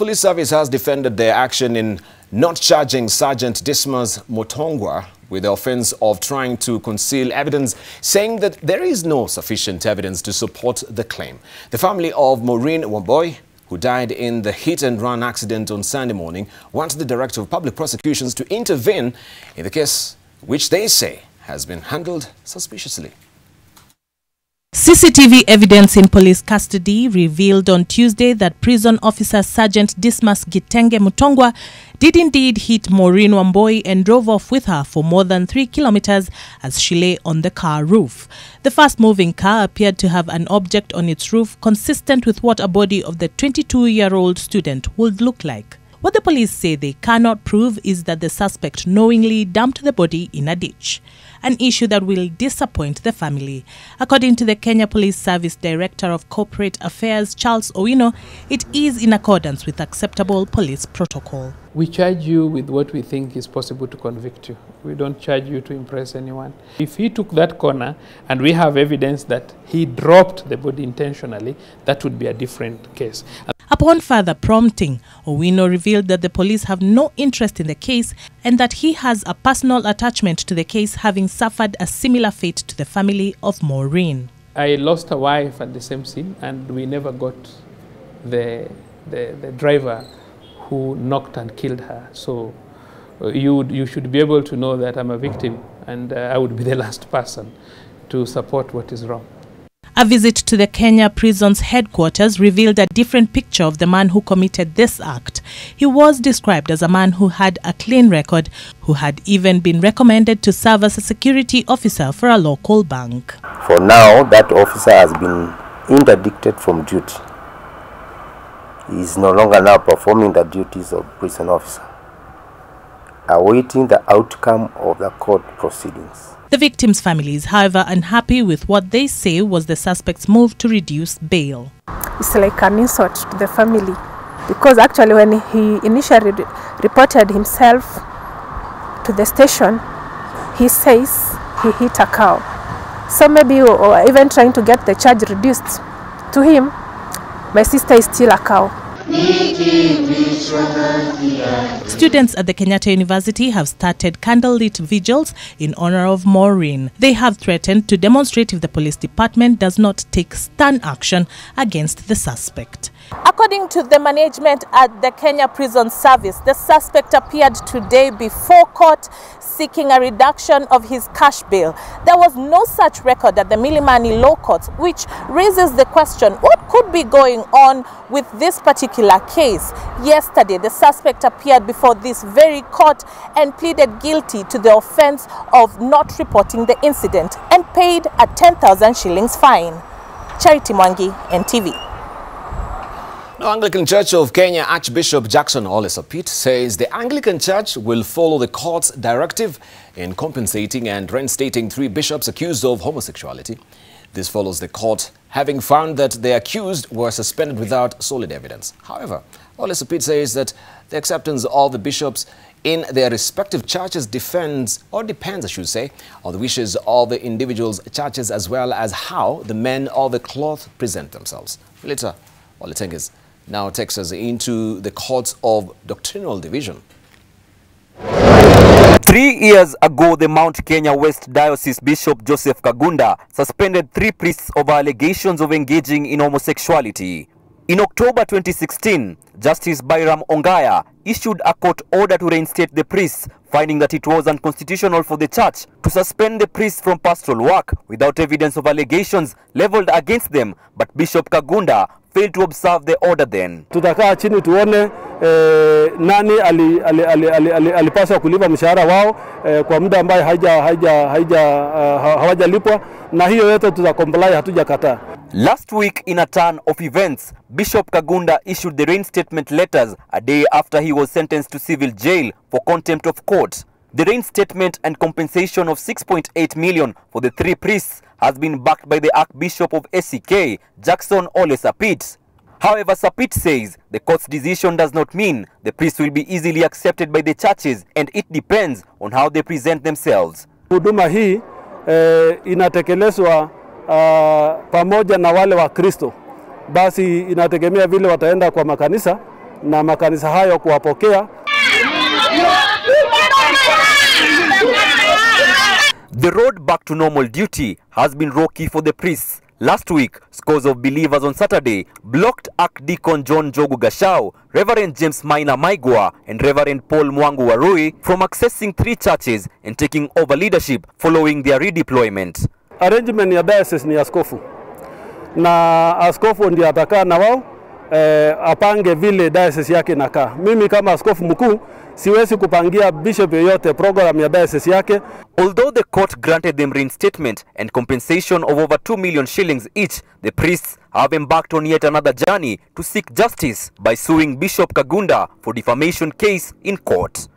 police service has defended their action in not charging Sergeant Dismas Mutongwa with the offense of trying to conceal evidence, saying that there is no sufficient evidence to support the claim. The family of Maureen Wamboy, who died in the hit-and-run accident on Sunday morning, wants the Director of Public Prosecutions to intervene in the case, which they say has been handled suspiciously. CCTV evidence in police custody revealed on Tuesday that prison officer Sergeant Dismas Gitenge Mutongwa did indeed hit Maureen Wamboy and drove off with her for more than 3 kilometers as she lay on the car roof. The fast-moving car appeared to have an object on its roof consistent with what a body of the 22-year-old student would look like. What the police say they cannot prove is that the suspect knowingly dumped the body in a ditch, an issue that will disappoint the family. According to the Kenya Police Service Director of Corporate Affairs, Charles Owino, it is in accordance with acceptable police protocol. We charge you with what we think is possible to convict you. We don't charge you to impress anyone. If he took that corner and we have evidence that he dropped the body intentionally, that would be a different case. Upon further prompting, Owino revealed that the police have no interest in the case and that he has a personal attachment to the case, having suffered a similar fate to the family of Maureen. I lost a wife at the same scene, and we never got the driver who knocked and killed her. So you should be able to know that I'm a victim, and I would be the last person to support what is wrong. A visit to the Kenya prison's headquarters revealed a different picture of the man who committed this act. He was described as a man who had a clean record, who had even been recommended to serve as a security officer for a local bank. For now, that officer has been interdicted from duty. He is no longer now performing the duties of prison officer, awaiting the outcome of the court proceedings. The victim's family is, however, unhappy with what they say was the suspect's move to reduce bail. It's like an insult to the family, because actually when he initially reported himself to the station, he says he hit a cow. So maybe, or even trying to get the charge reduced to him, my sister is still a cow. Students at the Kenyatta University have started candlelit vigils in honor of Maureen. They have threatened to demonstrate if the police department does not take stern action against the suspect. According to the management at the Kenya Prison Service, the suspect appeared today before court seeking a reduction of his cash bail. There was no such record at the Milimani Law Courts, which raises the question, what could be going on with this particular case? Yesterday, the suspect appeared before this very court and pleaded guilty to the offense of not reporting the incident and paid a 10,000 shillings fine. Charity Mwangi, NTV. Now, Anglican Church of Kenya Archbishop Jackson Ole Sapit says the Anglican Church will follow the court's directive in compensating and reinstating 3 bishops accused of homosexuality. This follows the court having found that the accused were suspended without solid evidence. However, Ole Sapit says that the acceptance of the bishops in their respective churches depends, on the wishes of the individuals' churches as well as how the men of the cloth present themselves. Later, Ole Tenges now takes us into the courts of doctrinal division. 3 years ago, the Mount Kenya West Diocese Bishop Joseph Kagunda suspended 3 priests over allegations of engaging in homosexuality. In October 2016, Justice Bairam Ongaya issued a court order to reinstate the priests, finding that it was unconstitutional for the church to suspend the priests from pastoral work without evidence of allegations leveled against them, but Bishop Kagunda failed to observe the order then. Tutakaa chini tuone nani alipaswa kulipa mshahara wao kwa muda ambaye hawajalipwa, na hiyo yote tutacomply, hatujakataa. Last week, in a turn of events, Bishop Kagunda issued the reinstatement letters a day after he was sentenced to civil jail for contempt of court. The reinstatement and compensation of 6.8 million for the 3 priests has been backed by the Archbishop of SEK, Jackson Ole Sapit. However, Sapit says the court's decision does not mean the priests will be easily accepted by the churches, and it depends on how they present themselves. Huduma hii inatekelezwa pamoja na wale wa Kristo. Basi inategemea vile wataenda kwa makanisa na makanisa hayo kuwapokea. The road back to normal duty has been rocky for the priests. Last week, scores of believers on Saturday blocked Archdeacon John Jogu Gashao, Reverend James Maina Maigwa, and Reverend Paul Mwangu Warui from accessing 3 churches and taking over leadership following their redeployment. Arrangement ya diocese ni askofu, na askofu ndiye atakaa na wao apange vile diocese yake inakaa. Mimi kama askofu mkuu siwezi kupangia bishop yoyote program ya diocese yake. Although the court granted them reinstatement and compensation of over 2 million shillings each, the priests have embarked on yet another journey to seek justice by suing Bishop Kagunda for defamation case in court.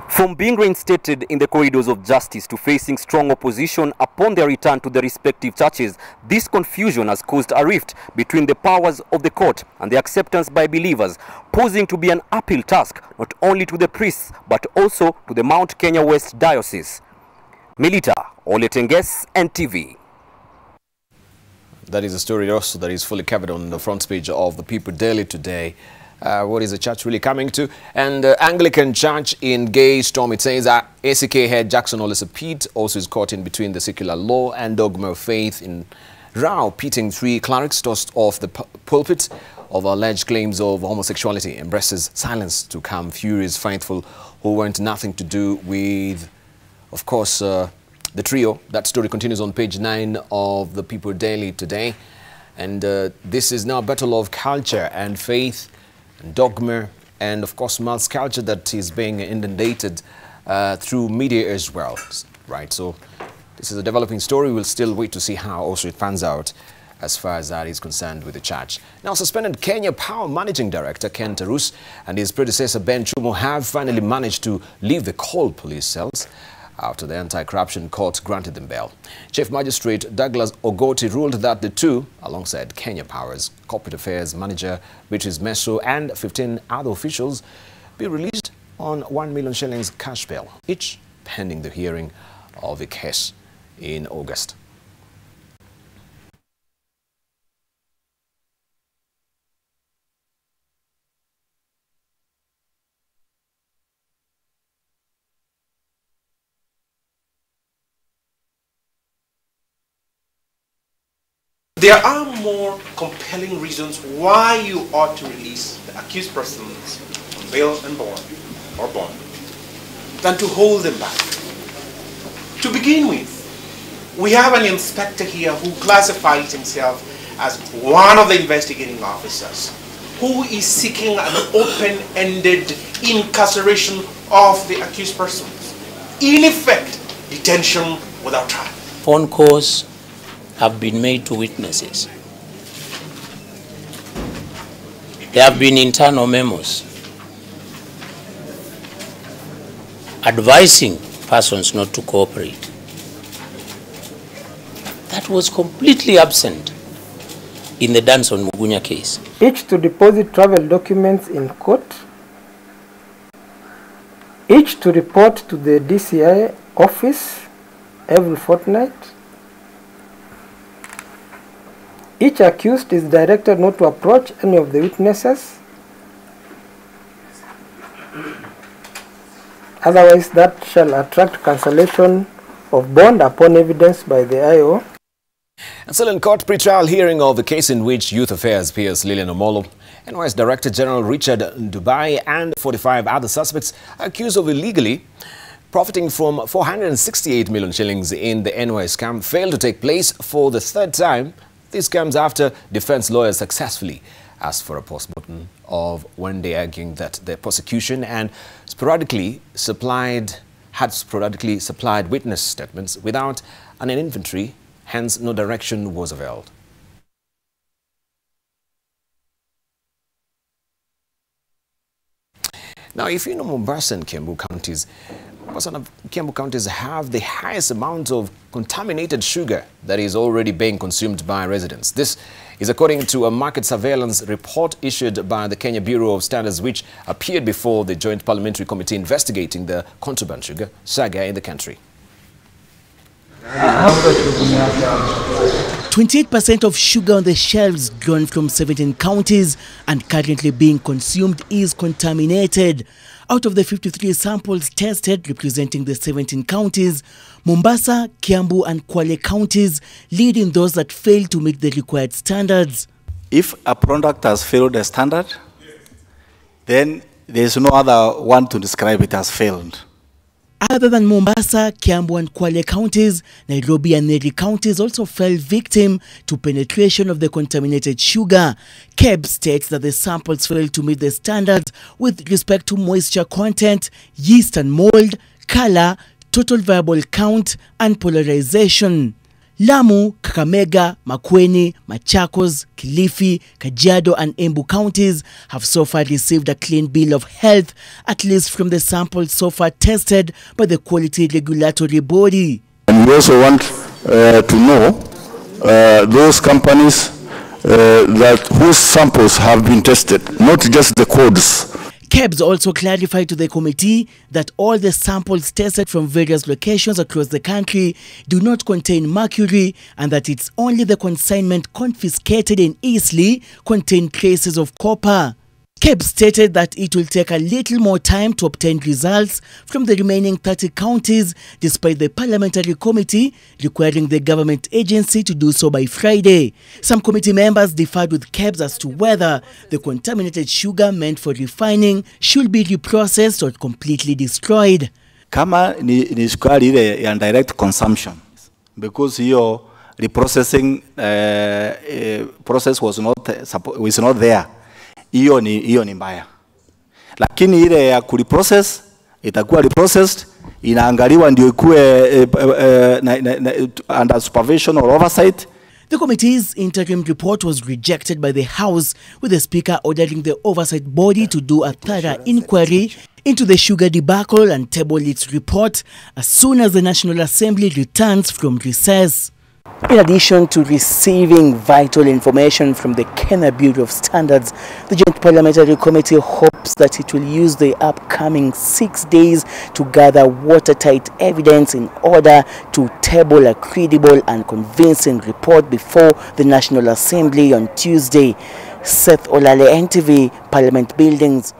From being reinstated in the corridors of justice to facing strong opposition upon their return to their respective churches, this confusion has caused a rift between the powers of the court and the acceptance by believers, posing to be an uphill task not only to the priests but also to the Mount Kenya West Diocese. Melita Oletenges, NTV. That is a story also that is fully covered on the front page of the People Daily today. What is the church really coming to? And Anglican Church in Gay Storm, it says that ACK head Jackson Ole Pete also is caught in between the secular law and dogma of faith in row, pitting 3 clerics tossed off the pulpit of alleged claims of homosexuality, embraces silence to calm furious faithful who want nothing to do with, of course, the trio. That story continues on page 9 of the People Daily today. And this is now a battle of culture and faith, dogma, and of course mass culture that is being inundated through media as well, right? So this is a developing story. We'll still wait to see how also it pans out as far as that is concerned with the church. Now, suspended Kenya Power Managing Director Ken Tarus and his predecessor Ben Chumo have finally managed to leave the coal police cells after the anti-corruption court granted them bail. Chief Magistrate Douglas Ogoti ruled that the two, alongside Kenya Power's Corporate Affairs Manager Beatrice Meso and 15 other officials, be released on 1 million shillings cash bail, each pending the hearing of the case in August. There are more compelling reasons why you ought to release the accused persons on bail and bond than to hold them back. To begin with, we have an inspector here who classifies himself as one of the investigating officers who is seeking an open-ended incarceration of the accused persons. In effect, detention without trial. Phone calls have been made to witnesses. There have been internal memos advising persons not to cooperate. That was completely absent in the Danson Mugunya case. Each to deposit travel documents in court. Each to report to the DCI office every fortnight. Each accused is directed not to approach any of the witnesses. Otherwise, that shall attract cancellation of bond upon evidence by the IO. And still in court, pre-trial hearing of the case in which Youth Affairs PS Lillian Omolo, NYS Director General Richard Dubai and 45 other suspects accused of illegally profiting from 468 million shillings in the NYS scam failed to take place for the 3rd time. This comes after defense lawyers successfully asked for a postmortem of one day, arguing that the prosecution had sporadically supplied witness statements without an inventory, hence no direction was availed. Now, if you know Mombasa and Kiambu counties, Mombasa and Kiambu counties have the highest amount of contaminated sugar that is already being consumed by residents. This is according to a market surveillance report issued by the Kenya Bureau of Standards, which appeared before the Joint Parliamentary Committee investigating the contraband sugar saga in the country. 28% of sugar on the shelves grown from 17 counties and currently being consumed is contaminated. Out of the 53 samples tested representing the 17 counties, Mombasa, Kiambu and Kwale counties lead in those that fail to meet the required standards. If a product has failed the standard, then there is no other one to describe it as failed. Other than Mombasa, Kiambu and Kwale counties, Nairobi and Nyeri counties also fell victim to penetration of the contaminated sugar. KEB states that the samples failed to meet the standards with respect to moisture content, yeast and mold, color, total viable count and polarization. Lamu, Kakamega, Makueni, Machakos, Kilifi, Kajiado and Embu counties have so far received a clean bill of health, at least from the samples so far tested by the Quality Regulatory Body. And we also want to know those companies whose samples have been tested, not just the codes. KEBS also clarified to the committee that all the samples tested from various locations across the country do not contain mercury and that it's only the consignment confiscated in Eastleigh contain traces of copper. KEBS stated that it will take a little more time to obtain results from the remaining 30 counties, despite the parliamentary committee requiring the government agency to do so by Friday. Some committee members differed with KEBS as to whether the contaminated sugar meant for refining should be reprocessed or completely destroyed. Kama ni sukari ile ya direct consumption, because your reprocessing process was not there. Hiyo ni mbaya. Lakini ile ya kureprocess itakuwa reprocessed, inaangaliwa ndio ikue under supervision or oversight. The committee's interim report was rejected by the House, with the Speaker ordering the oversight body to do a thorough inquiry into the sugar debacle and table its report as soon as the National Assembly returns from recess. In addition to receiving vital information from the Kenya Bureau of Standards, the Joint Parliamentary Committee hopes that it will use the upcoming 6 days to gather watertight evidence in order to table a credible and convincing report before the National Assembly on Tuesday. Seth Olale, NTV, Parliament Buildings.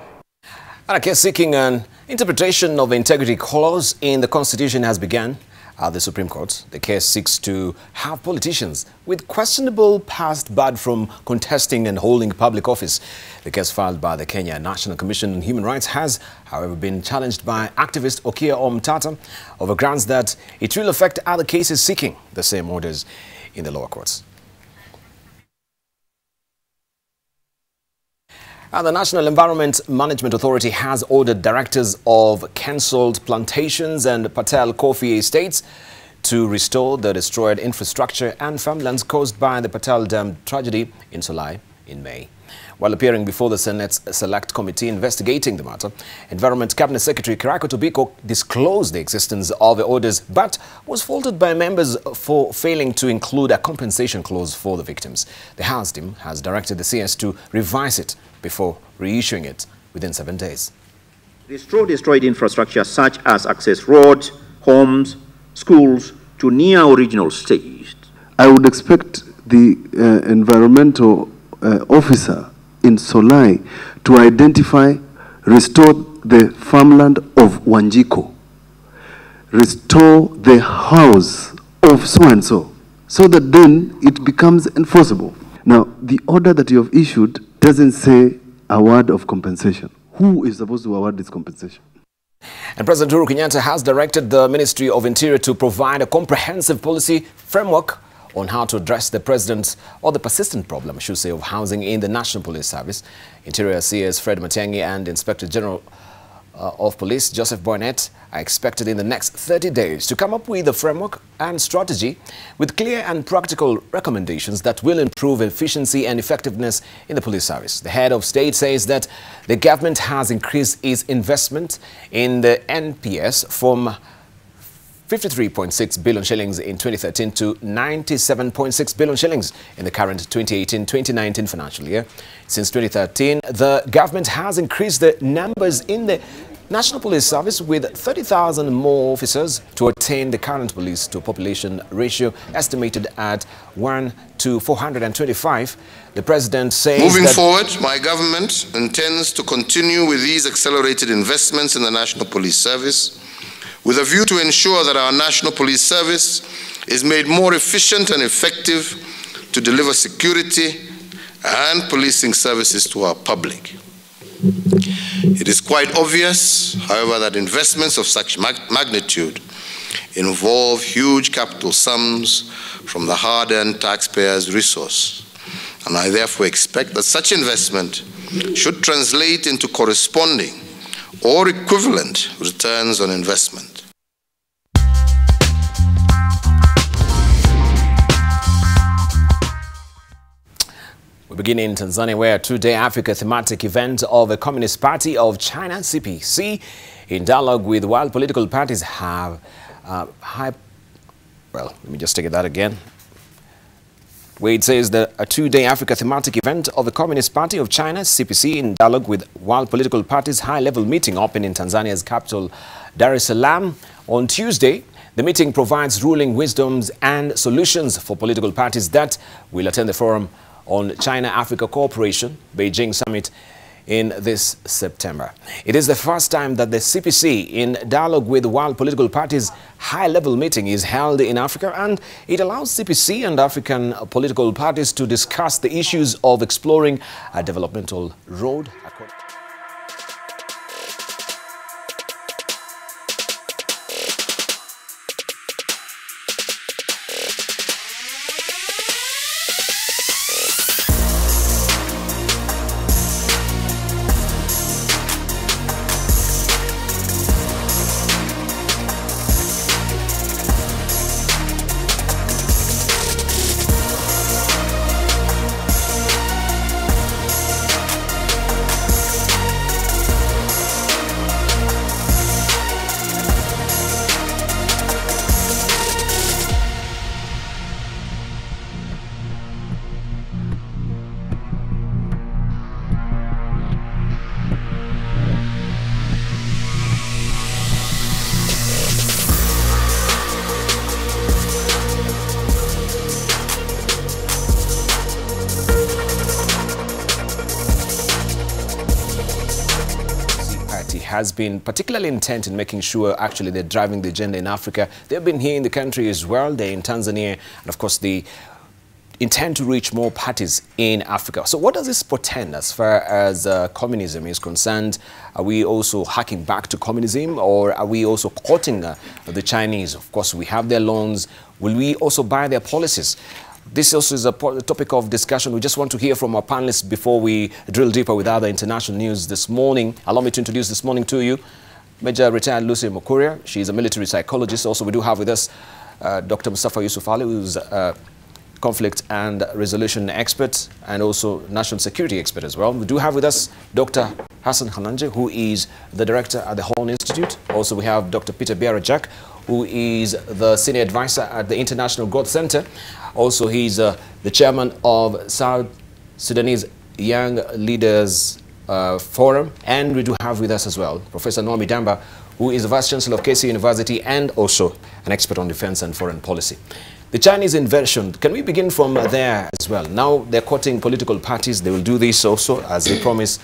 And a case seeking an interpretation of the integrity clause in the Constitution has begun at the Supreme Court. The case seeks to have politicians with questionable past barred from contesting and holding public office. The case filed by the Kenya National Commission on Human Rights has, however, been challenged by activist Okia Omtata over grounds that it will affect other cases seeking the same orders in the lower courts. And the National Environment Management Authority has ordered directors of cancelled plantations and Patel Coffee estates to restore the destroyed infrastructure and farmlands caused by the Patel Dam tragedy in Solai in May. While appearing before the Senate's Select Committee investigating the matter, Environment Cabinet Secretary Kirako Tobiko disclosed the existence of the orders but was faulted by members for failing to include a compensation clause for the victims. The House team has directed the CS to revise it before reissuing it within 7 days. Restore destroyed infrastructure such as access roads, homes, schools to near original state. I would expect the environmental officer in Solai to identify, restore the farmland of Wanjiko, restore the house of so-and-so, so that then it becomes enforceable. Now, the order that you have issued doesn't say a word of compensation. Who is supposed to award this compensation? And President Uhuru Kenyatta has directed the Ministry of Interior to provide a comprehensive policy framework on how to address the president's or the persistent problem, I should say, of housing in the National Police Service. Interior CS Fred Matiang'i and Inspector General of Police Joseph Boynet are expected in the next 30 days to come up with a framework and strategy with clear and practical recommendations that will improve efficiency and effectiveness in the police service. The head of state says that the government has increased its investment in the NPS from 53.6 billion shillings in 2013 to 97.6 billion shillings in the current 2018-2019 financial year. Since 2013, the government has increased the numbers in the National Police Service with 30,000 more officers to attain the current police to population ratio estimated at 1 to 425. The president says moving forward, my government intends to continue with these accelerated investments in the National Police Service with a view to ensure that our National Police Service is made more efficient and effective to deliver security and policing services to our public. It is quite obvious, however, that investments of such magnitude involve huge capital sums from the hard-earned taxpayers' resource, and I therefore expect that such investment should translate into corresponding or equivalent returns on investment. We begin in Tanzania, where a two-day Africa thematic event of the Communist Party of China, CPC, in dialogue with world political parties have let me just take that again. Where it says that a two-day Africa thematic event of the Communist Party of China, CPC, in dialogue with world political parties high-level meeting opened in Tanzania's capital, Dar es Salaam, on Tuesday. The meeting provides ruling wisdoms and solutions for political parties that will attend the forum on China-Africa Cooperation, Beijing Summit, in this September. It is the first time that the CPC, in dialogue with world political parties, high-level meeting is held in Africa, and it allows CPC and African political parties to discuss the issues of exploring a developmental road. Has been particularly intent in making sure actually they're driving the agenda in Africa. They've been here in the country as well. They're in Tanzania, and of course they intend to reach more parties in Africa. So what does this portend as far as communism is concerned? Are we also harking back to communism, or are we also courting the Chinese? Of course, we have their loans. Will we also buy their policies? This also is a topic of discussion. We just want to hear from our panelists before we drill deeper with other international news this morning. Allow me to introduce this morning to you Major Retired Lucy Mukuria. She's a military psychologist. Also, we do have with us Dr. Mustafa Yusuf Ali, who's a conflict and resolution expert and also national security expert as well. We do have with us Dr. Hassan Hananje, who is the director at the Horn Institute. Also, we have Dr. Peter Biarajak, who is the senior advisor at the International Growth Center. Also, he's the chairman of South Sudanese Young Leaders Forum. And we do have with us as well Professor Noami Damba, who is the Vice Chancellor of KC University and also an expert on defense and foreign policy. The Chinese invasion, can we begin from there as well? Now they're courting political parties. They will do this also, as they promise,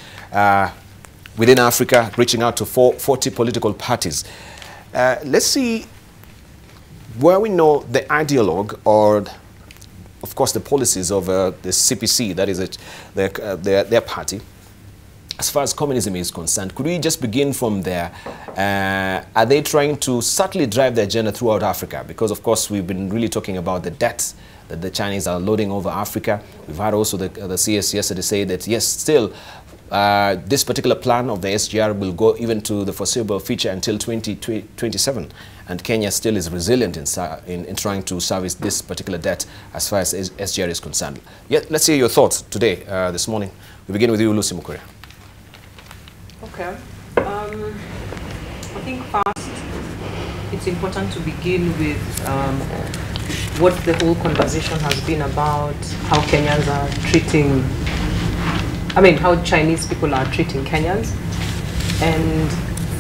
within Africa, reaching out to 40 political parties. Let's see where we know the ideologue or, of course, the policies of the CPC, that is their party. As far as communism is concerned, could we just begin from there? Are they trying to subtly drive the agenda throughout Africa? Because, of course, we've been really talking about the debts that the Chinese are loading over Africa. We've had also the CS yesterday say that, yes, still, this particular plan of the SGR will go even to the foreseeable future until 2027. And Kenya still is resilient in trying to service this particular debt as far as SGR is concerned. Yet, let's hear your thoughts today, this morning. We begin with you, Lucy Mukuria. Okay. I think first, it's important to begin with what the whole conversation has been about, how Kenyans are treating, how Chinese people are treating Kenyans. And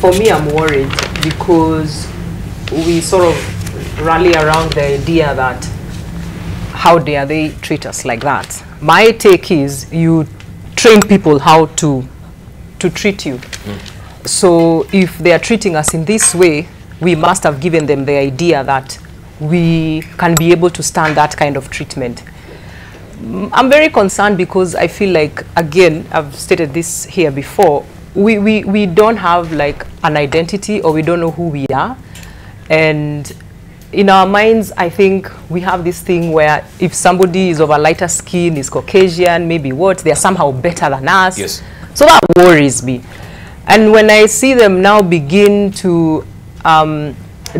for me, I'm worried because we sort of rally around the idea that how dare they treat us like that. My take is you train people how to treat you. So if they are treating us in this way, we must have given them the idea that we can be able to stand that kind of treatment. I'm very concerned because I feel like, again, I've stated this here before, we don't have like an identity, or we don't know who we are. And in our minds, I think we have this thing where if somebody is of a lighter skin, is Caucasian, maybe what, they're somehow better than us. Yes. So that worries me. And when I see them now begin to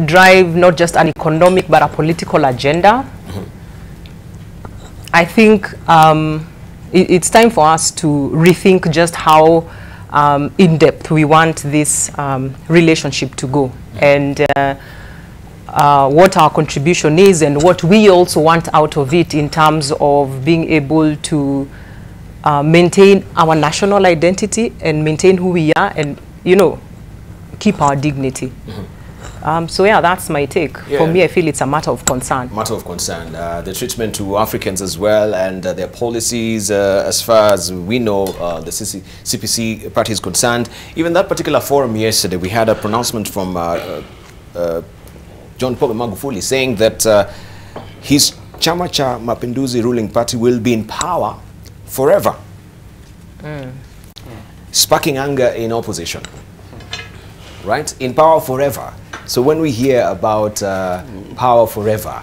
drive not just an economic but a political agenda, I think it's time for us to rethink just how in-depth we want this relationship to go, and what our contribution is, and what we also want out of it in terms of being able to maintain our national identity and maintain who we are, and, you know, keep our dignity. So yeah, that's my take. Yeah. For me, I feel it's a matter of concern. Matter of concern. The treatment to Africans as well, and their policies, as far as we know, the CPC party is concerned. Even that particular forum yesterday, we had a pronouncement from John Pombe Magufuli saying that his Chama cha Mapinduzi ruling party will be in power forever, sparking anger in opposition. Right? In power forever. So when we hear about power forever,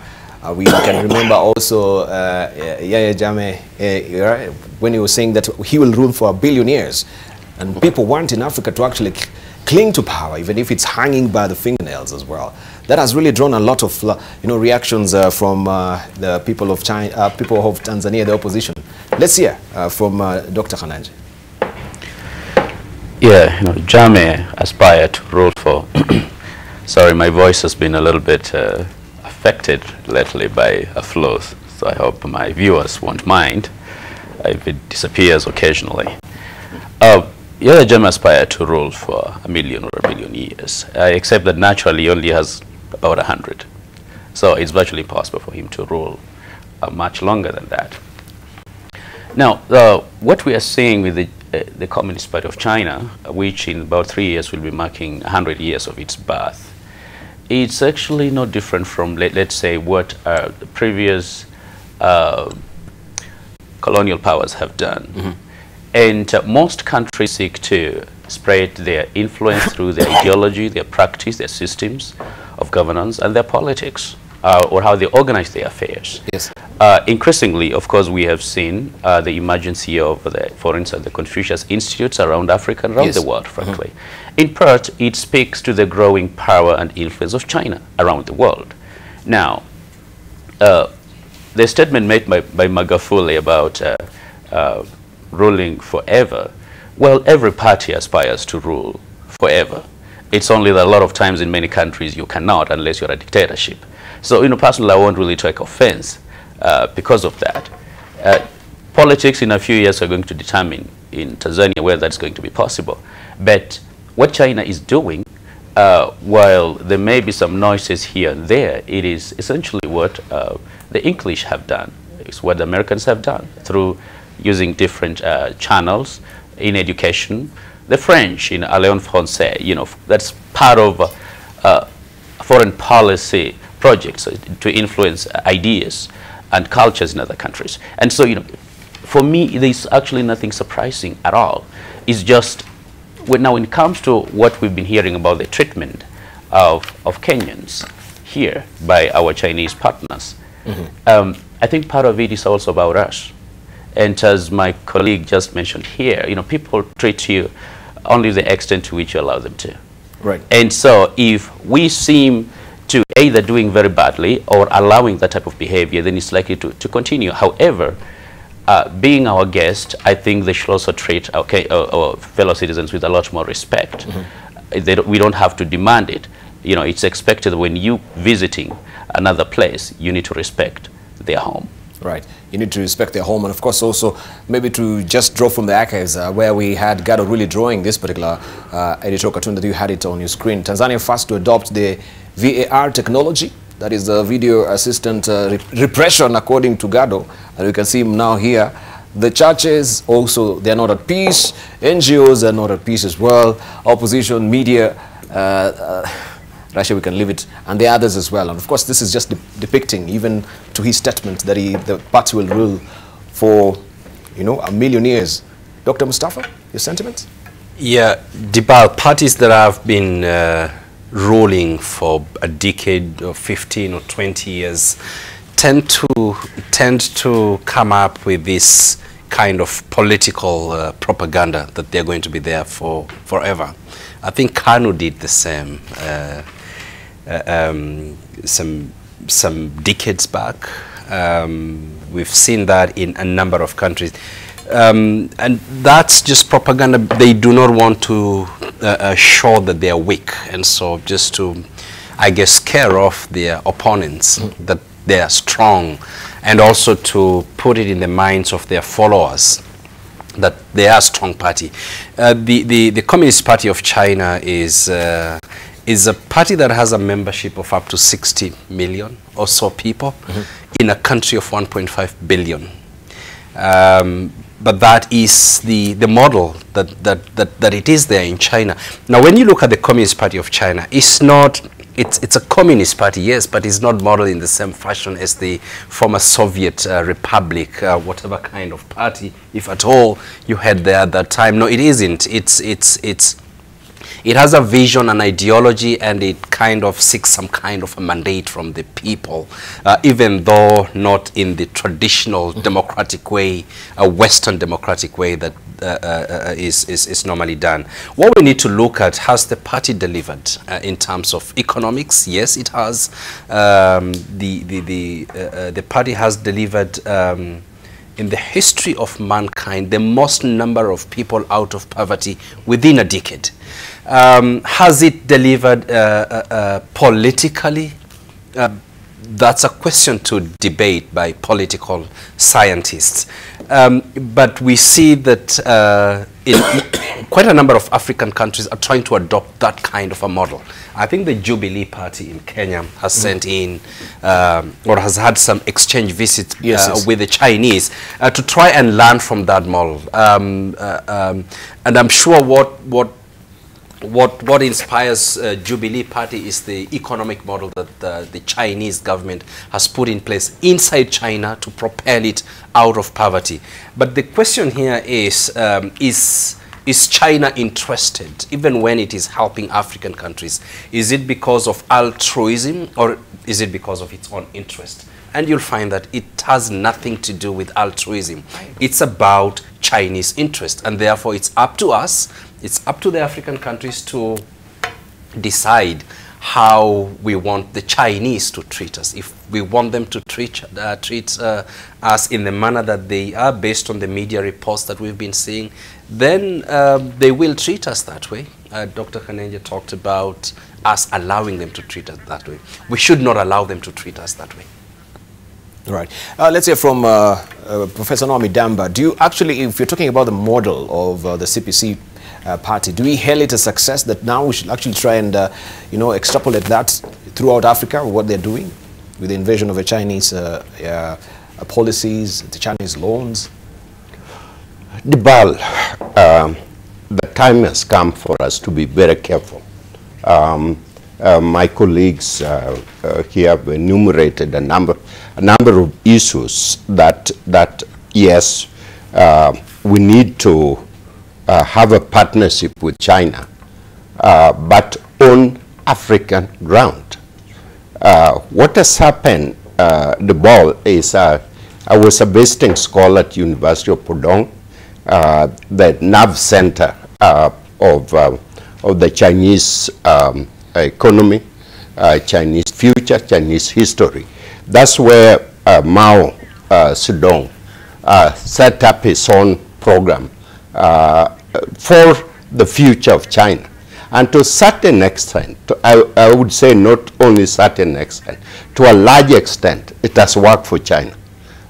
we can remember also Yahya Jammeh when he was saying that he will rule for 1 billion years. And people want in Africa to actually cling to power, even if it's hanging by the fingernails as well. That has really drawn a lot of reactions from the people of China, people of Tanzania, the opposition. Let's hear from Dr. Khananje. Yeah, Jammeh aspired to rule for... Sorry, my voice has been a little bit affected lately by a flu, so I hope my viewers won't mind if it disappears occasionally. Yeah, Jammeh aspired to rule for 1 million or 1 billion years, except that naturally he only has about 100. So it's virtually impossible for him to rule much longer than that. Now, what we are seeing with the Communist Party of China, which in about 3 years will be marking 100 years of its birth, it's actually no different from, let's say, what the previous colonial powers have done. And most countries seek to spread their influence through their ideology, their practice, their systems of governance, and their politics, or how they organize their affairs. Yes. Increasingly, of course, we have seen the emergence of, for instance, the Confucius Institutes around Africa and around the world, frankly. In part, it speaks to the growing power and influence of China around the world. Now, the statement made by Magufuli about ruling forever, well, every party aspires to rule forever. It's only that a lot of times in many countries you cannot unless you're a dictatorship. So, personally, I won't really take offense because of that. Politics in a few years are going to determine in Tanzania whether that's going to be possible. But what China is doing, while there may be some noises here and there, it is essentially what the English have done. It's what the Americans have done through using different channels in education. The French in Alliance Française, that's part of foreign policy projects to influence ideas and cultures in other countries. And so, for me, there's actually nothing surprising at all. It's just, when it comes to what we've been hearing about the treatment of Kenyans here by our Chinese partners, I think part of it is also about us. And as my colleague just mentioned here, people treat you only the extent to which you allow them to. Right. And so if we seem to either doing very badly or allowing that type of behavior, then it's likely to continue. However, being our guest, I think they should also treat our fellow citizens with a lot more respect. We don't have to demand it. It's expected that when you visiting another place, you need to respect their home. Right. You need to respect their home, and of course also maybe to just draw from the archives where we had Gado really drawing this particular editorial cartoon that you had it on your screen. Tanzania first to adopt the VAR technology, that is the video assistant repression, according to Gado, and we can see him now here. The churches also, they are not at peace. NGOs are not at peace as well. Opposition, media, Russia, we can leave it, and the others as well. And of course, this is just depicting, even to his statement, that the party will rule for, you know, 1,000,000 years. Dr. Mustafa, your sentiments? Yeah, Debarl, parties that have been ruling for a decade or 15 or 20 years tend to come up with this kind of political propaganda that they're going to be there for forever. I think Kanu did the same some decades back. We've seen that in a number of countries. And that's just propaganda. They do not want to show that they are weak. And so just to, I guess, scare off their opponents, that they are strong, and also to put it in the minds of their followers that they are a strong party. The Communist Party of China is a party that has a membership of up to 60 million or so people in a country of 1.5 billion. But that is the model that it is there in China. Now, when you look at the Communist Party of China, it's a communist party, yes, but it's not modeled in the same fashion as the former Soviet Republic, whatever kind of party, if at all, you had there at that time. No, it isn't. It has a vision, an ideology, and it kind of seeks some kind of a mandate from the people, even though not in the traditional democratic way, a Western democratic way that is normally done. What we need to look at, has the party delivered in terms of economics? Yes, it has. The party has delivered in the history of mankind the most number of people out of poverty within a decade. Has it delivered politically? That's a question to debate by political scientists. But we see that in quite a number of African countries are trying to adopt that kind of a model. I think the Jubilee Party in Kenya has sent in or has had some exchange visits with the Chinese to try and learn from that model. And I'm sure what inspires Jubilee Party is the economic model that the Chinese government has put in place inside China to propel it out of poverty. But the question here is China interested, even when it is helping African countries? Is it because of altruism, or is it because of its own interest? And you'll find that it has nothing to do with altruism. It's about Chinese interest, and therefore it's up to us, it's up to the African countries to decide how we want the Chinese to treat us. If we want them to treat us in the manner that they are, based on the media reports that we've been seeing, then they will treat us that way. Dr. Kanenja talked about us allowing them to treat us that way. We should not allow them to treat us that way. Right. Let's hear from Professor Naomi Damba. Do you actually, if you're talking about the model of the CPC party, do we hail it a success that now we should actually try and, extrapolate that throughout Africa, what they're doing with the invasion of the Chinese policies, the Chinese loans? Debarl, the time has come for us to be very careful. My colleagues here have enumerated a number of issues that yes, we need to have a partnership with China, but on African ground. What has happened, Debarl, is I was a visiting scholar at University of Pudong, the nerve center of the Chinese economy, Chinese future, Chinese history. That's where Mao Zedong set up his own program for the future of China. And to a certain extent, I would say not only certain extent, to a large extent, it has worked for China.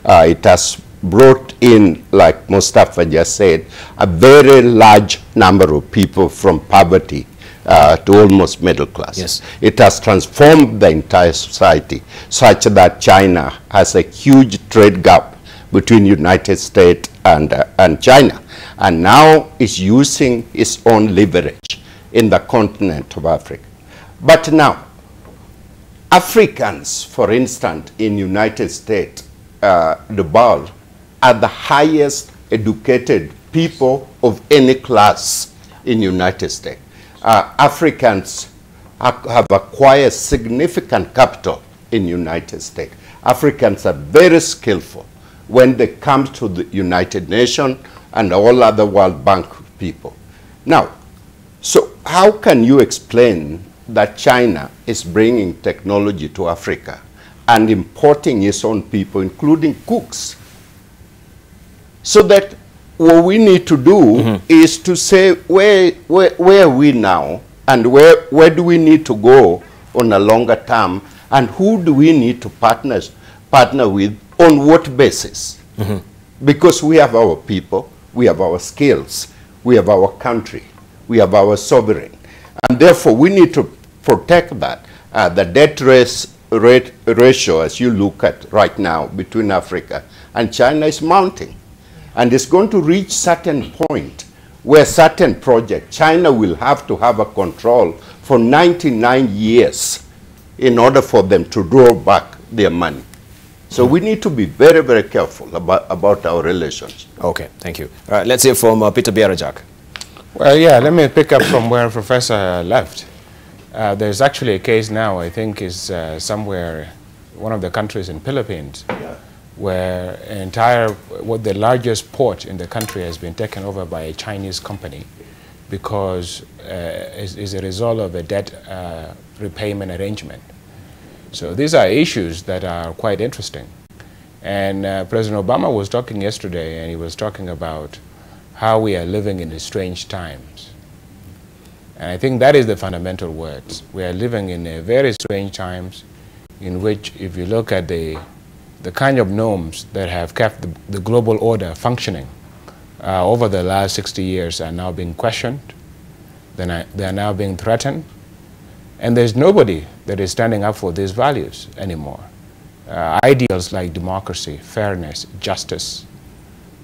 It has brought in, like Mustafa just said, a very large number of people from poverty to almost middle class. Yes. It has transformed the entire society such that China has a huge trade gap between United States and China, and now is using its own leverage in the continent of Africa. But now, Africans, for instance, in United States, Debarl, are the highest educated people of any class in United States. Africans have acquired significant capital in United States. Africans are very skillful when they come to the United Nations and all other World Bank people. Now, so how can you explain that China is bringing technology to Africa and importing its own people, including cooks? So that what we need to do is to say where are we now, and where do we need to go on a longer term, and who do we need to partner with, on what basis? Because we have our people, we have our skills, we have our country, we have our sovereign, and therefore we need to protect that. The debt ratio, as you look at right now, between Africa and China is mounting. And it's going to reach certain point where certain projects, China will have to have a control for 99 years in order for them to draw back their money. So we need to be very, very careful about our relations. Okay, thank you. All right, let's hear from Peter Bierajak. Well, yeah, let me pick up from where Professor left. There's actually a case now, I think, is somewhere, one of the countries in Philippines, where the largest port in the country has been taken over by a Chinese company because is a result of a debt repayment arrangement. So these are issues that are quite interesting. And President Obama was talking yesterday, and he was talking about how we are living in strange times. And I think that is the fundamental words. We are living in a very strange times in which, if you look at the kind of norms that have kept the global order functioning over the last 60 years are now being questioned, they are now being threatened, and there's nobody that is standing up for these values anymore. Ideals like democracy, fairness, justice,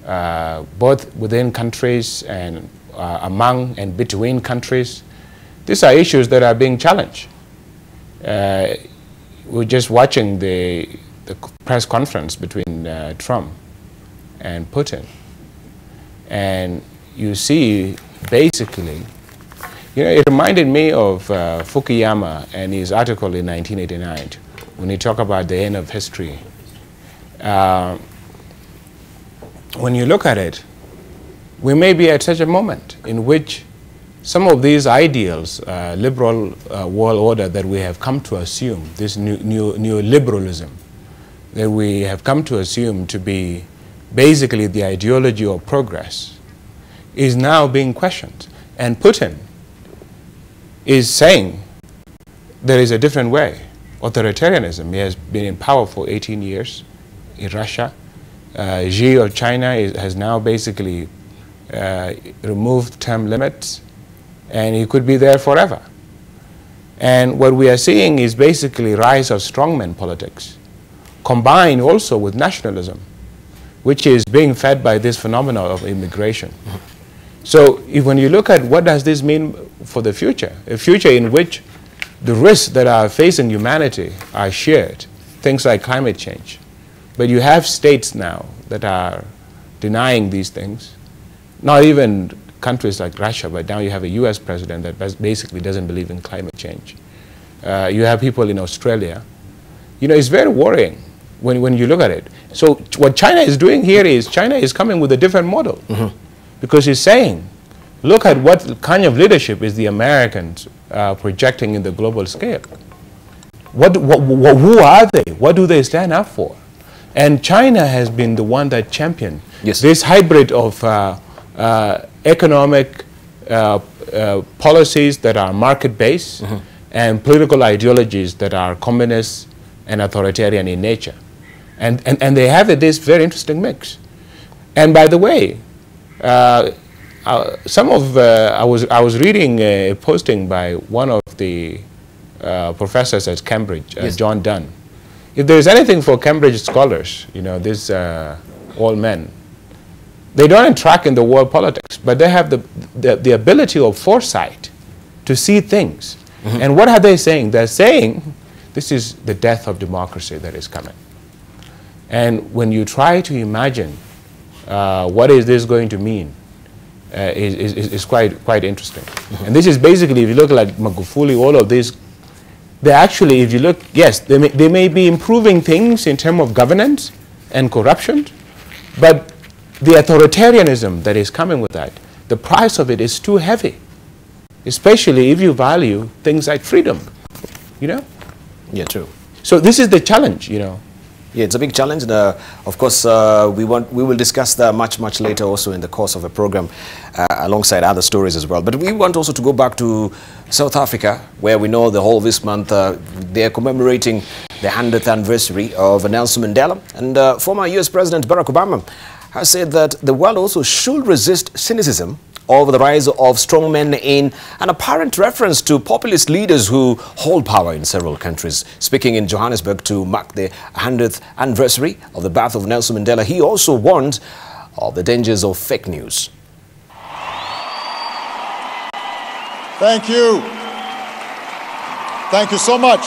both within countries and among and between countries, these are issues that are being challenged. We're just watching the press conference between Trump and Putin, and you see basically, you know, it reminded me of Fukuyama and his article in 1989 when he talked about the end of history. When you look at it, we may be at such a moment in which some of these ideals, liberal world order that we have come to assume, this neoliberalism, that we have come to assume to be basically the ideology of progress, is now being questioned. And Putin is saying there is a different way. Authoritarianism, he has been in power for 18 years in Russia. Xi of China has now basically removed term limits, and he could be there forever. And what we are seeing is basically rise of strongman politics, combined also with nationalism, which is being fed by this phenomenon of immigration. So when you look at what does this mean for the future, a future in which the risks that are facing humanity are shared, things like climate change, but you have states now that are denying these things, not even countries like Russia, but now you have a US president that basically doesn't believe in climate change. You have people in Australia. You know, it's very worrying when you look at it. So what China is doing here is China is coming with a different model, because he's saying, look at what kind of leadership is the Americans projecting in the global scale. Who are they? What do they stand up for? And China has been the one that championed this hybrid of economic policies that are market-based and political ideologies that are communist and authoritarian in nature. And they have this very interesting mix. And by the way, I was reading a posting by one of the professors at Cambridge, yes. John Dunn. If there's anything for Cambridge scholars, you know, these all men, they don't interact in the world politics, but they have the ability of foresight to see things. Mm-hmm. And what are they saying? They're saying this is the death of democracy that is coming. And when you try to imagine what is this going to mean, is quite interesting. Mm-hmm. And this is basically, if you look like Magufuli, all of these, they actually, if you look, yes, they may be improving things in terms of governance and corruption, but the authoritarianism that is coming with that, the price of it is too heavy, especially if you value things like freedom, you know? Yeah, true. So this is the challenge, you know. Yeah, it's a big challenge. And, of course, we will discuss that much later also in the course of a program alongside other stories as well. But we want also to go back to South Africa, where we know the whole of this month they're commemorating the 100th anniversary of Nelson Mandela. And former US President Barack Obama has said that the world also should resist cynicism over the rise of strongmen in an apparent reference to populist leaders who hold power in several countries. Speaking in Johannesburg to mark the 100th anniversary of the birth of Nelson Mandela, he also warned of the dangers of fake news. Thank you. Thank you so much.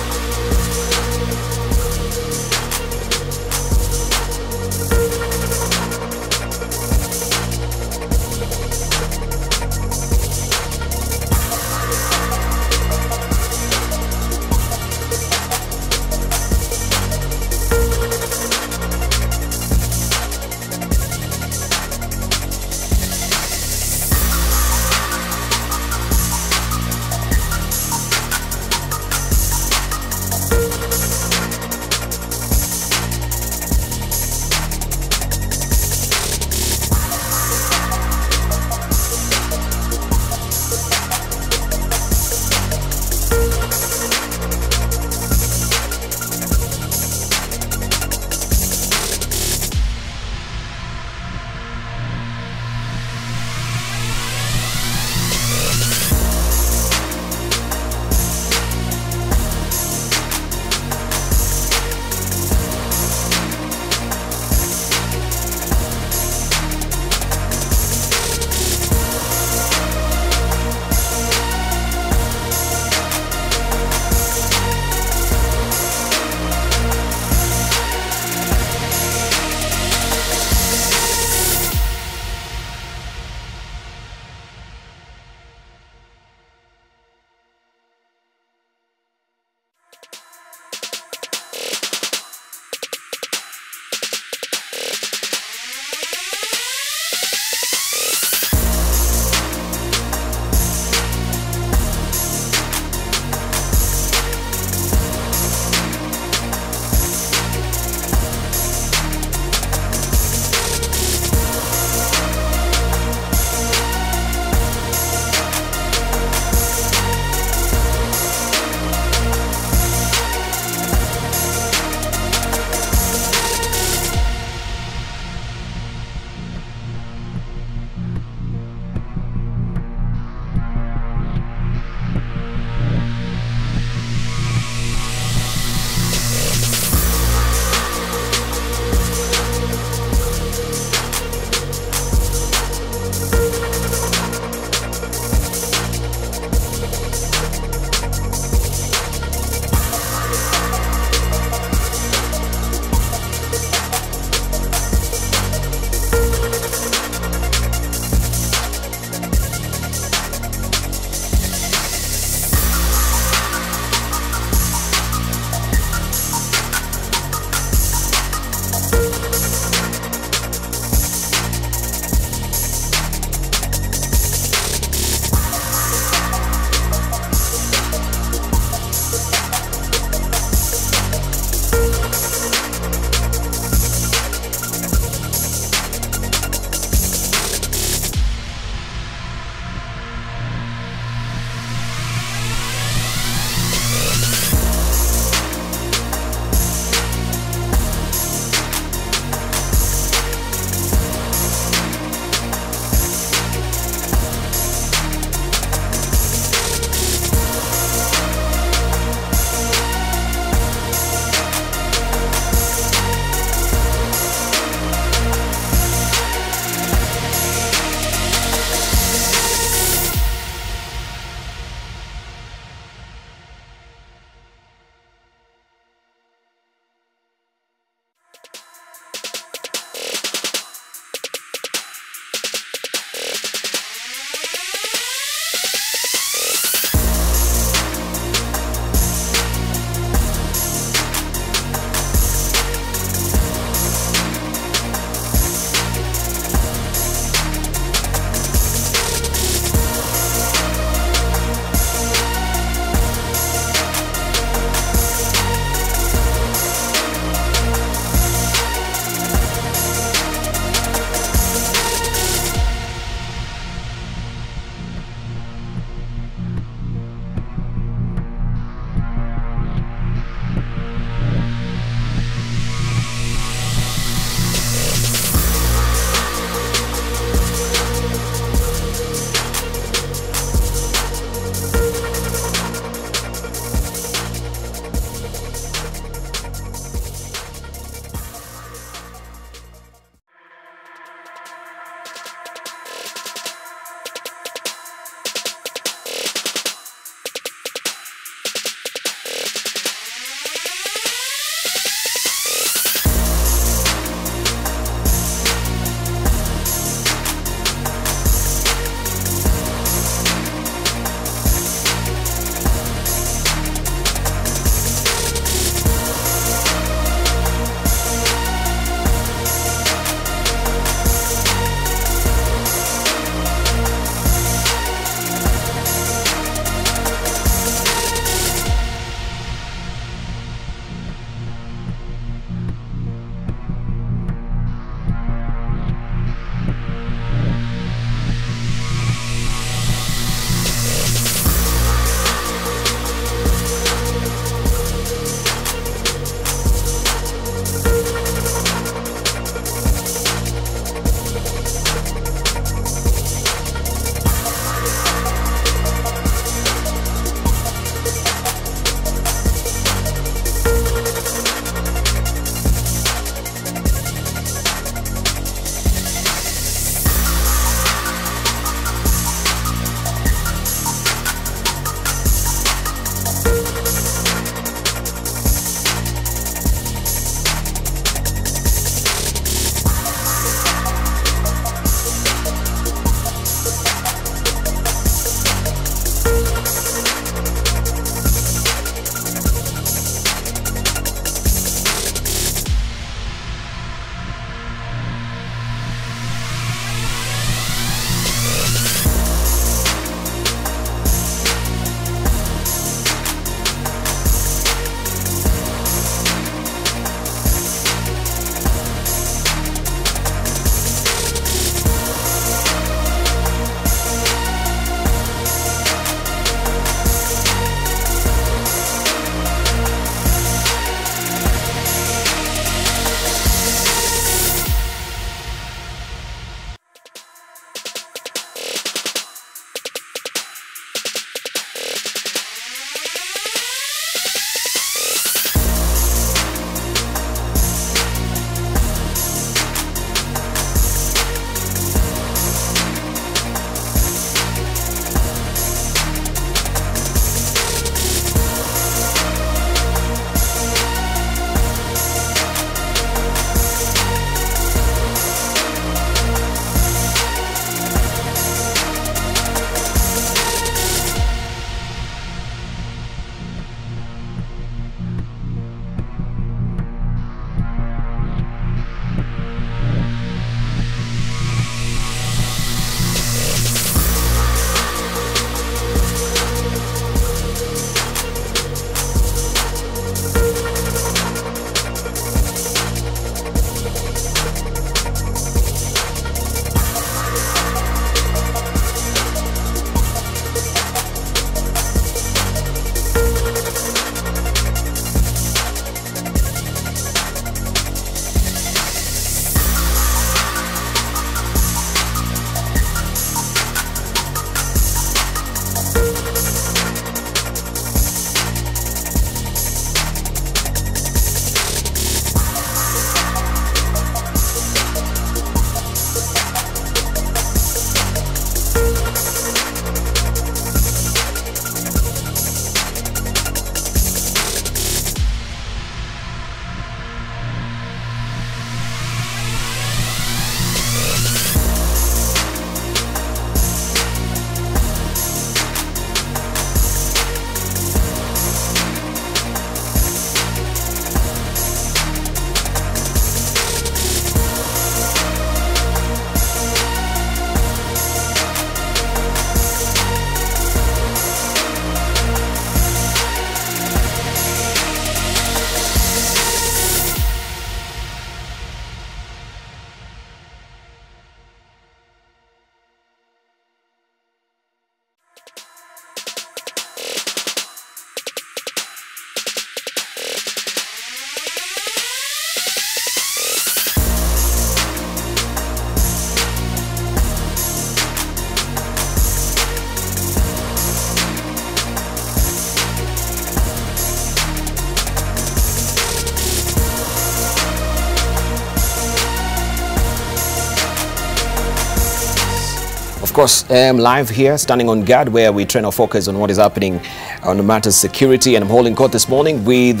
course, I am live here, standing on guard, where we train our focus on what is happening on the matters security. And I'm holding court this morning with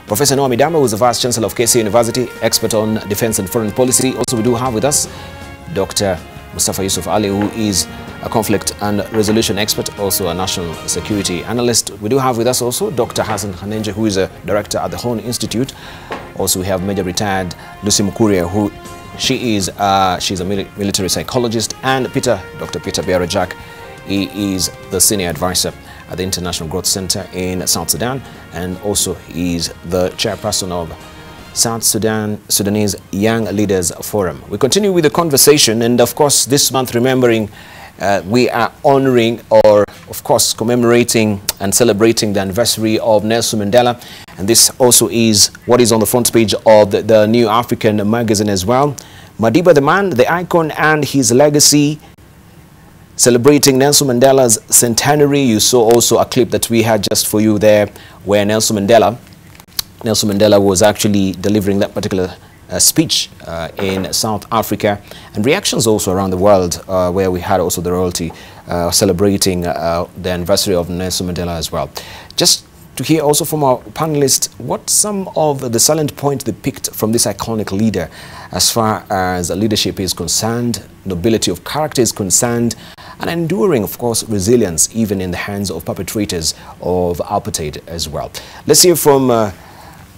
Professor Noah Midama, who is the Vice Chancellor of KC University, expert on defense and foreign policy. Also, we do have with us Dr. Mustafa Yusuf Ali, who is a conflict and resolution expert, also a national security analyst. We do have with us also Dr. Hassan Hanenje, who is a director at the Horn Institute. Also, we have Major Retired Lucy Mukuria, who she's a military psychologist, and Dr. Peter Biarajak. He is the senior advisor at the International Growth Center in South Sudan, and also he is the chairperson of South Sudanese Young Leaders Forum. We continue with the conversation, and of course this month, remembering, we are honoring, or of course commemorating and celebrating the anniversary of Nelson Mandela, and this also is what is on the front page of the New African magazine as well. Madiba the man, the icon, and his legacy, celebrating Nelson Mandela's centenary. You saw also a clip that we had just for you there, where Nelson Mandela was actually delivering that particular speech in South Africa, and reactions also around the world, where we had also the royalty celebrating the anniversary of Nelson Mandela as well. Just to hear also from our panelists what some of the salient points they picked from this iconic leader as far as leadership is concerned, nobility of character is concerned, and enduring, of course, resilience even in the hands of perpetrators of apartheid as well. Let's hear from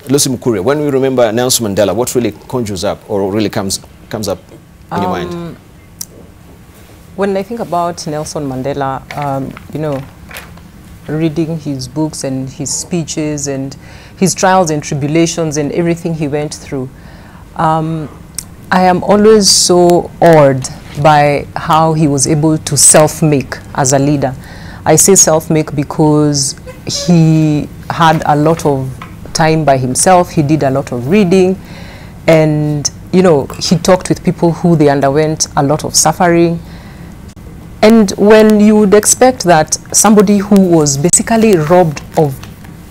Lucy Mukuria. When we remember Nelson Mandela, what really conjures up or really comes up in your mind? When I think about Nelson Mandela, you know, reading his books and his speeches and his trials and tribulations and everything he went through, I am always so awed by how he was able to self-make as a leader. I say self-make because he had a lot of time by himself. He did a lot of reading, and you know, he talked with people who they underwent a lot of suffering. And when you would expect that somebody who was basically robbed of,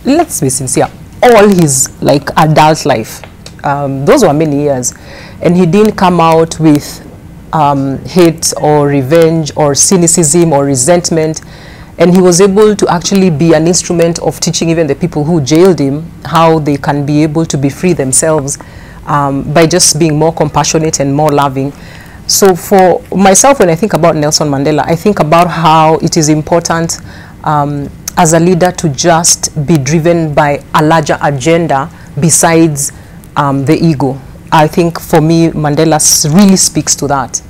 let's be sincere, all his like adult life, those were many years, and he didn't come out with hate or revenge or cynicism or resentment, and he was able to actually be an instrument of teaching even the people who jailed him how they can be able to be free themselves by just being more compassionate and more loving. So for myself, when I think about Nelson Mandela, I think about how it is important as a leader to just be driven by a larger agenda besides the ego. I think for me, Mandela really speaks to that.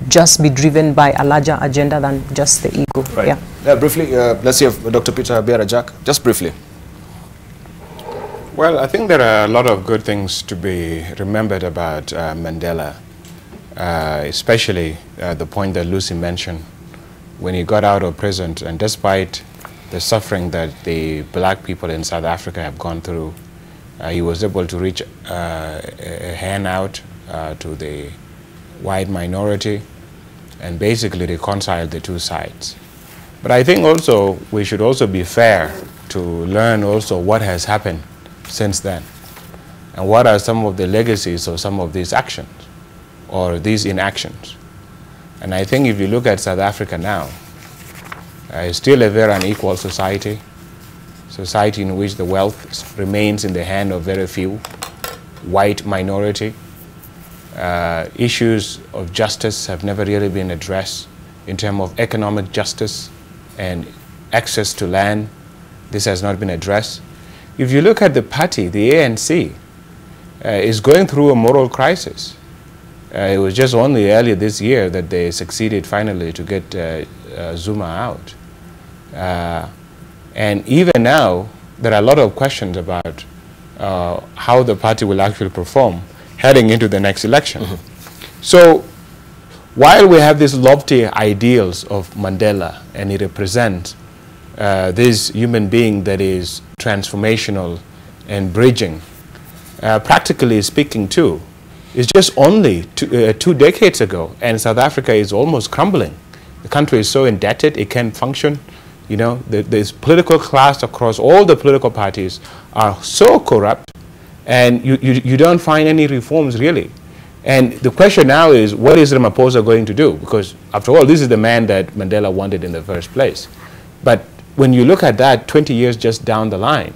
Just be driven by a larger agenda than just the ego. Right. Yeah. Briefly, let's hear Dr. Peter Biarajak, just briefly. Well, I think there are a lot of good things to be remembered about Mandela. Especially the point that Lucy mentioned, when he got out of prison, and despite the suffering that the black people in South Africa have gone through, he was able to reach a hand out to the white minority and basically reconcile the two sides. But I think also we should also be fair to learn also what has happened since then, and what are some of the legacies of some of these actions or these inactions. And I think if you look at South Africa now, it's still a very unequal society in which the wealth remains in the hand of very few, white minority. Issues of justice have never really been addressed in terms of economic justice and access to land. This has not been addressed. If you look at the party, the ANC, is going through a moral crisis. It was just only earlier this year that they succeeded finally to get Zuma out. And even now, there are a lot of questions about how the party will actually perform heading into the next election. So while we have these lofty ideals of Mandela, and he represents this human being that is transformational and bridging, practically speaking too, it's just only 2 decades ago, and South Africa is almost crumbling. The country is so indebted, it can't function. You know, this political class across all the political parties are so corrupt, and you don't find any reforms really And the question now is, what is Ramaphosa going to do? Because after all, this is the man that Mandela wanted in the first place. But when you look at that 20 years just down the line,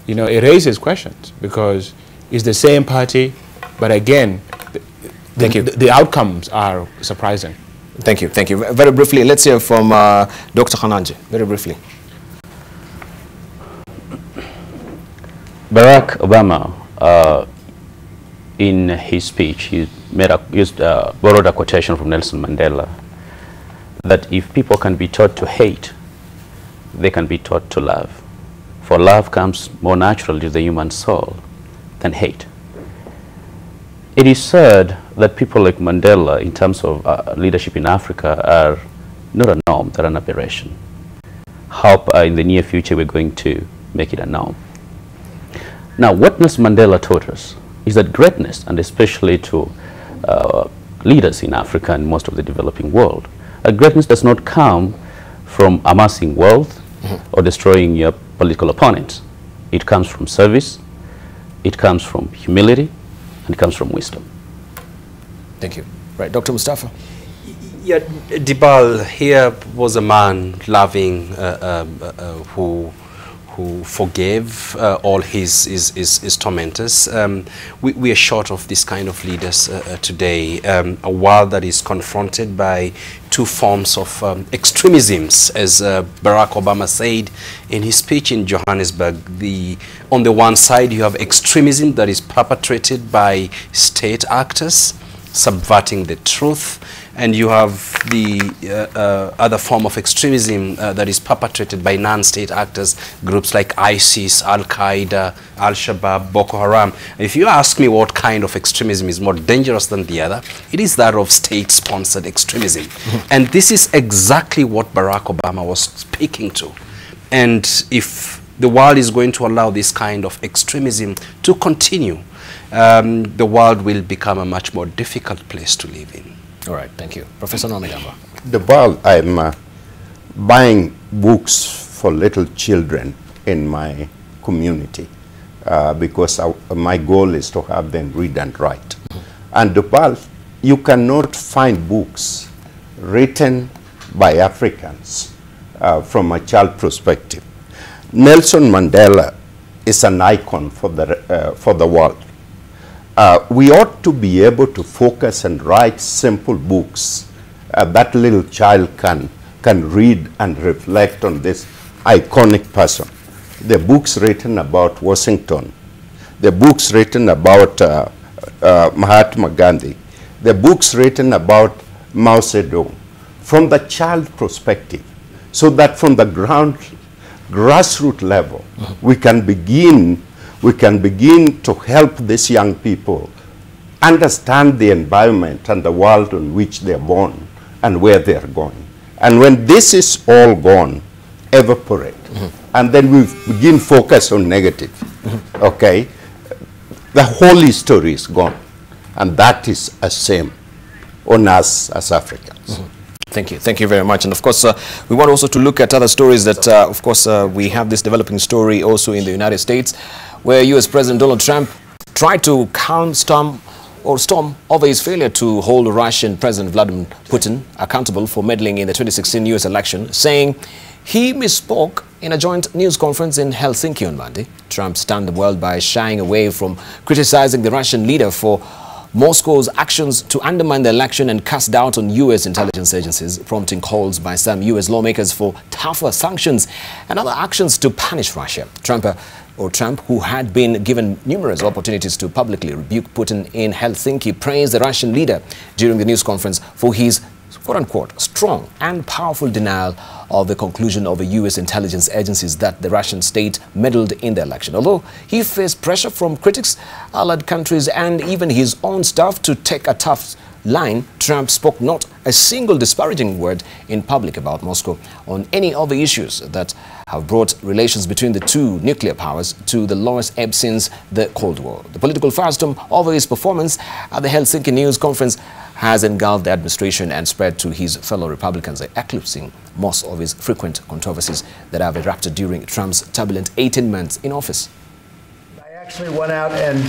you know, it raises questions, because it's the same party, but again, the outcomes are surprising. Thank you. Thank you. Very briefly, let's hear from Dr. Hananje. Very briefly. Barack Obama, in his speech, he borrowed a quotation from Nelson Mandela, that if people can be taught to hate, they can be taught to love. For love comes more naturally to the human soul than hate. It is said that people like Mandela, in terms of leadership in Africa, are not a norm, they're an aberration. Hope in the near future we're going to make it a norm. Now, what Nelson Mandela taught us is that greatness, and especially to leaders in Africa and most of the developing world, greatness does not come from amassing wealth or destroying your political opponents. It comes from service, it comes from humility, and it comes from wisdom. Thank you. Right, Dr. Mustafa. Yeah, Debarl here was a man loving who forgave all his tormentors. We are short of this kind of leaders today. A world that is confronted by two forms of extremisms, as Barack Obama said in his speech in Johannesburg. On the one side, you have extremism that is perpetrated by state actors, subverting the truth, and you have the other form of extremism that is perpetrated by non-state actors, groups like ISIS, Al-Qaeda, Al-Shabaab, Boko Haram. If you ask me what kind of extremism is more dangerous than the other, it is that of state-sponsored extremism. And this is exactly what Barack Obama was speaking to. And if the world is going to allow this kind of extremism to continue, the world will become a much more difficult place to live in. All right, thank you. Professor Nomigamba. Debarl, I'm buying books for little children in my community because my goal is to have them read and write. And Debarl, you cannot find books written by Africans from a child perspective. Nelson Mandela is an icon for the world. We ought to be able to focus and write simple books that little child can read and reflect on this iconic person. The books written about Washington, the books written about Mahatma Gandhi, the books written about Mao Zedong, from the child perspective, so that from the grassroots level, we can begin to help these young people understand the environment and the world in which they're born and where they're going. And when this is all gone, evaporate, and then we begin focus on negative, okay, the whole history is gone. And that is a shame on us as Africans. Thank you. Thank you very much. And of course, we want also to look at other stories that, of course, we have this developing story also in the United States, where U.S. President Donald Trump tried to storm over his failure to hold Russian President Vladimir Putin accountable for meddling in the 2016 U.S. election, saying he misspoke in a joint news conference in Helsinki on Monday. Trump stunned the world by shying away from criticizing the Russian leader for Moscow's actions to undermine the election and cast doubt on U.S. intelligence agencies, prompting calls by some U.S. lawmakers for tougher sanctions and other actions to punish Russia. Trump, who had been given numerous opportunities to publicly rebuke Putin in Helsinki, praised the Russian leader during the news conference for his, quote-unquote, strong and powerful denial of the conclusion of the U.S. intelligence agencies that the Russian state meddled in the election. Although he faced pressure from critics, allied countries, and even his own staff to take a tough line, Trump spoke not a single disparaging word in public about Moscow on any of the issues that have brought relations between the two nuclear powers to the lowest ebb since the Cold War. The political firestorm over his performance at the Helsinki news conference has engulfed the administration and spread to his fellow Republicans, eclipsing most of his frequent controversies that have erupted during Trump's turbulent 18 months in office. I actually went out and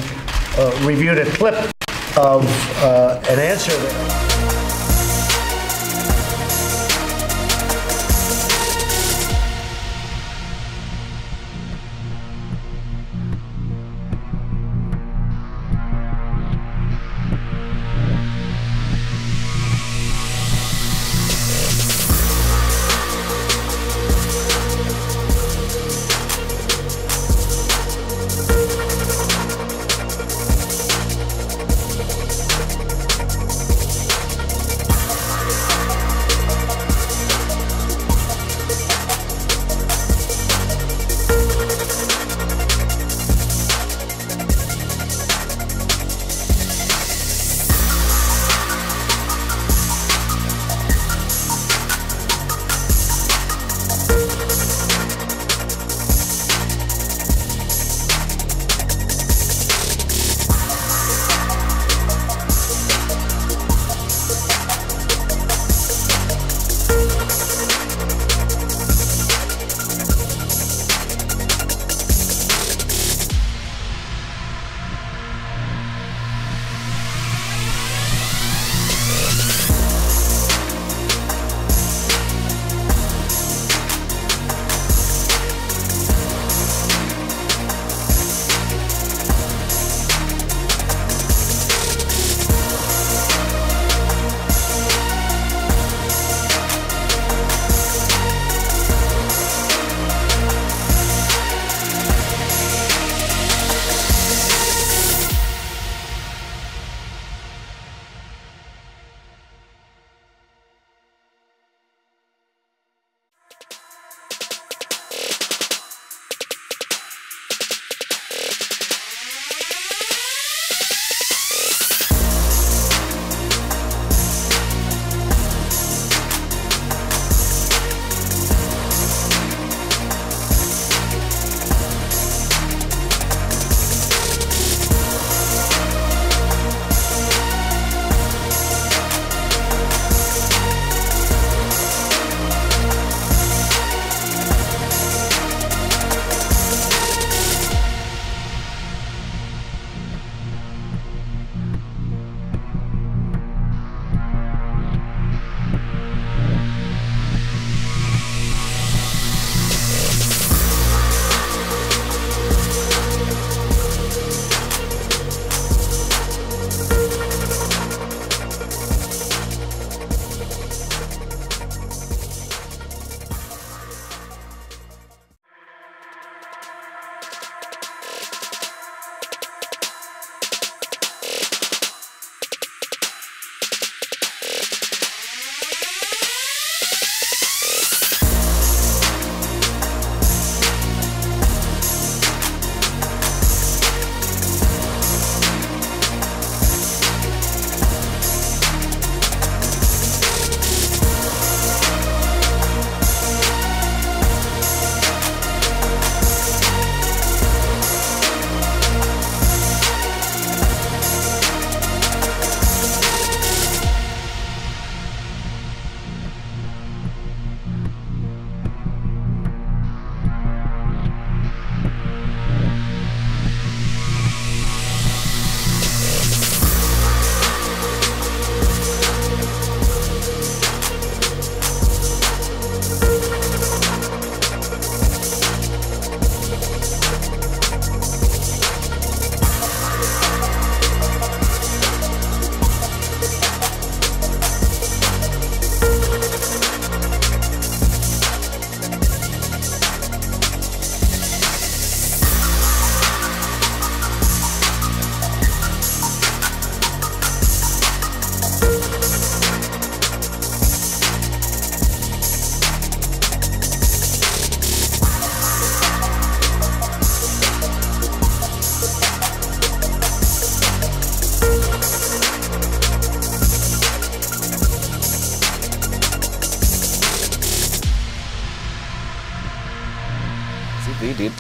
reviewed a clip of an answer that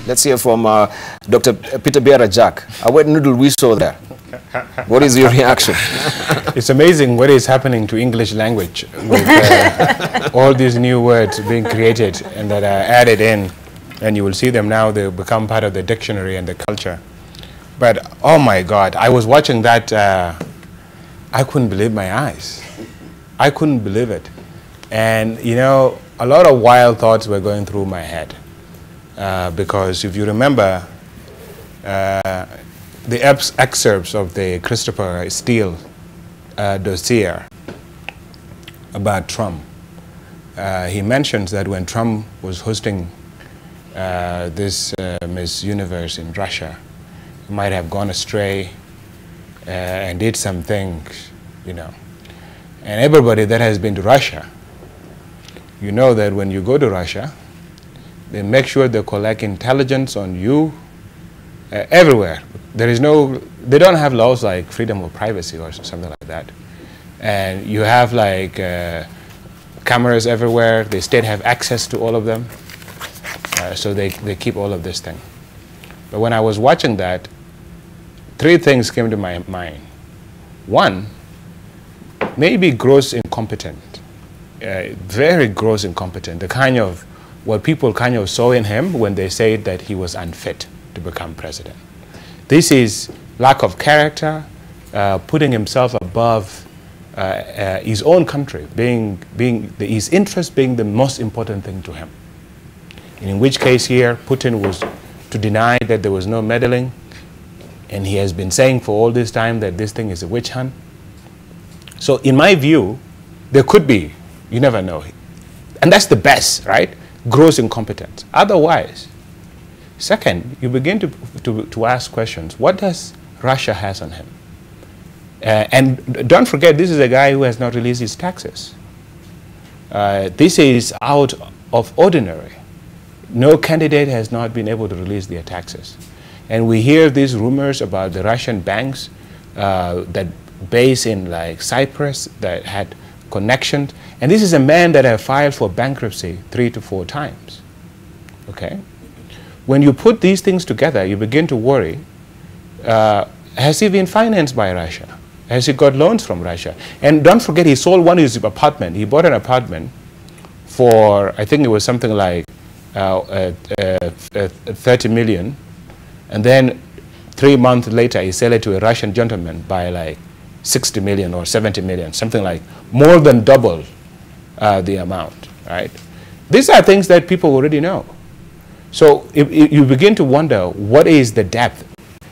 Let's hear from Dr. Peter Biara Jack. A wet noodle we saw there. What is your reaction? It's amazing what is happening to English language with all these new words being created and that are added in, and you will see them now. They become part of the dictionary and the culture. But oh my God, I was watching that I couldn't believe my eyes. I couldn't believe it. And, you know, a lot of wild thoughts were going through my head. Because if you remember the excerpts of the Christopher Steele dossier about Trump, he mentions that when Trump was hosting this Miss Universe in Russia, he might have gone astray and did some things, you know. And everybody that has been to Russia, you know that when you go to Russia, they make sure they collect intelligence on you everywhere. There is no, they don't have laws like freedom of privacy or something like that. And you have like cameras everywhere. The state have access to all of them. So they keep all of this thing. But when I was watching that, three things came to my mind. One, maybe gross incompetent, very gross incompetent, the kind of, what people kind of saw in him when they said that he was unfit to become president. This is lack of character, putting himself above his own country, his interest being the most important thing to him. In which case here, Putin was to deny that there was no meddling, and he has been saying for all this time that this thing is a witch hunt. So in my view, there could be, you never know. And that's the best, right? Gross incompetence. Otherwise, second, you begin to ask questions. What does Russia has on him? And don't forget, this is a guy who has not released his taxes. This is out of ordinary. No candidate has not been able to release their taxes. And we hear these rumors about the Russian banks that based in like Cyprus that had connections. And this is a man that have filed for bankruptcy 3 to 4 times. Okay? When you put these things together, you begin to worry, has he been financed by Russia? Has he got loans from Russia? And don't forget, he sold one of his apartment. He bought an apartment for, I think it was something like 30 million. And then 3 months later, he sold it to a Russian gentleman by like 60 million or 70 million, something like more than double the amount, right? These are things that people already know. So if you begin to wonder, what is the depth?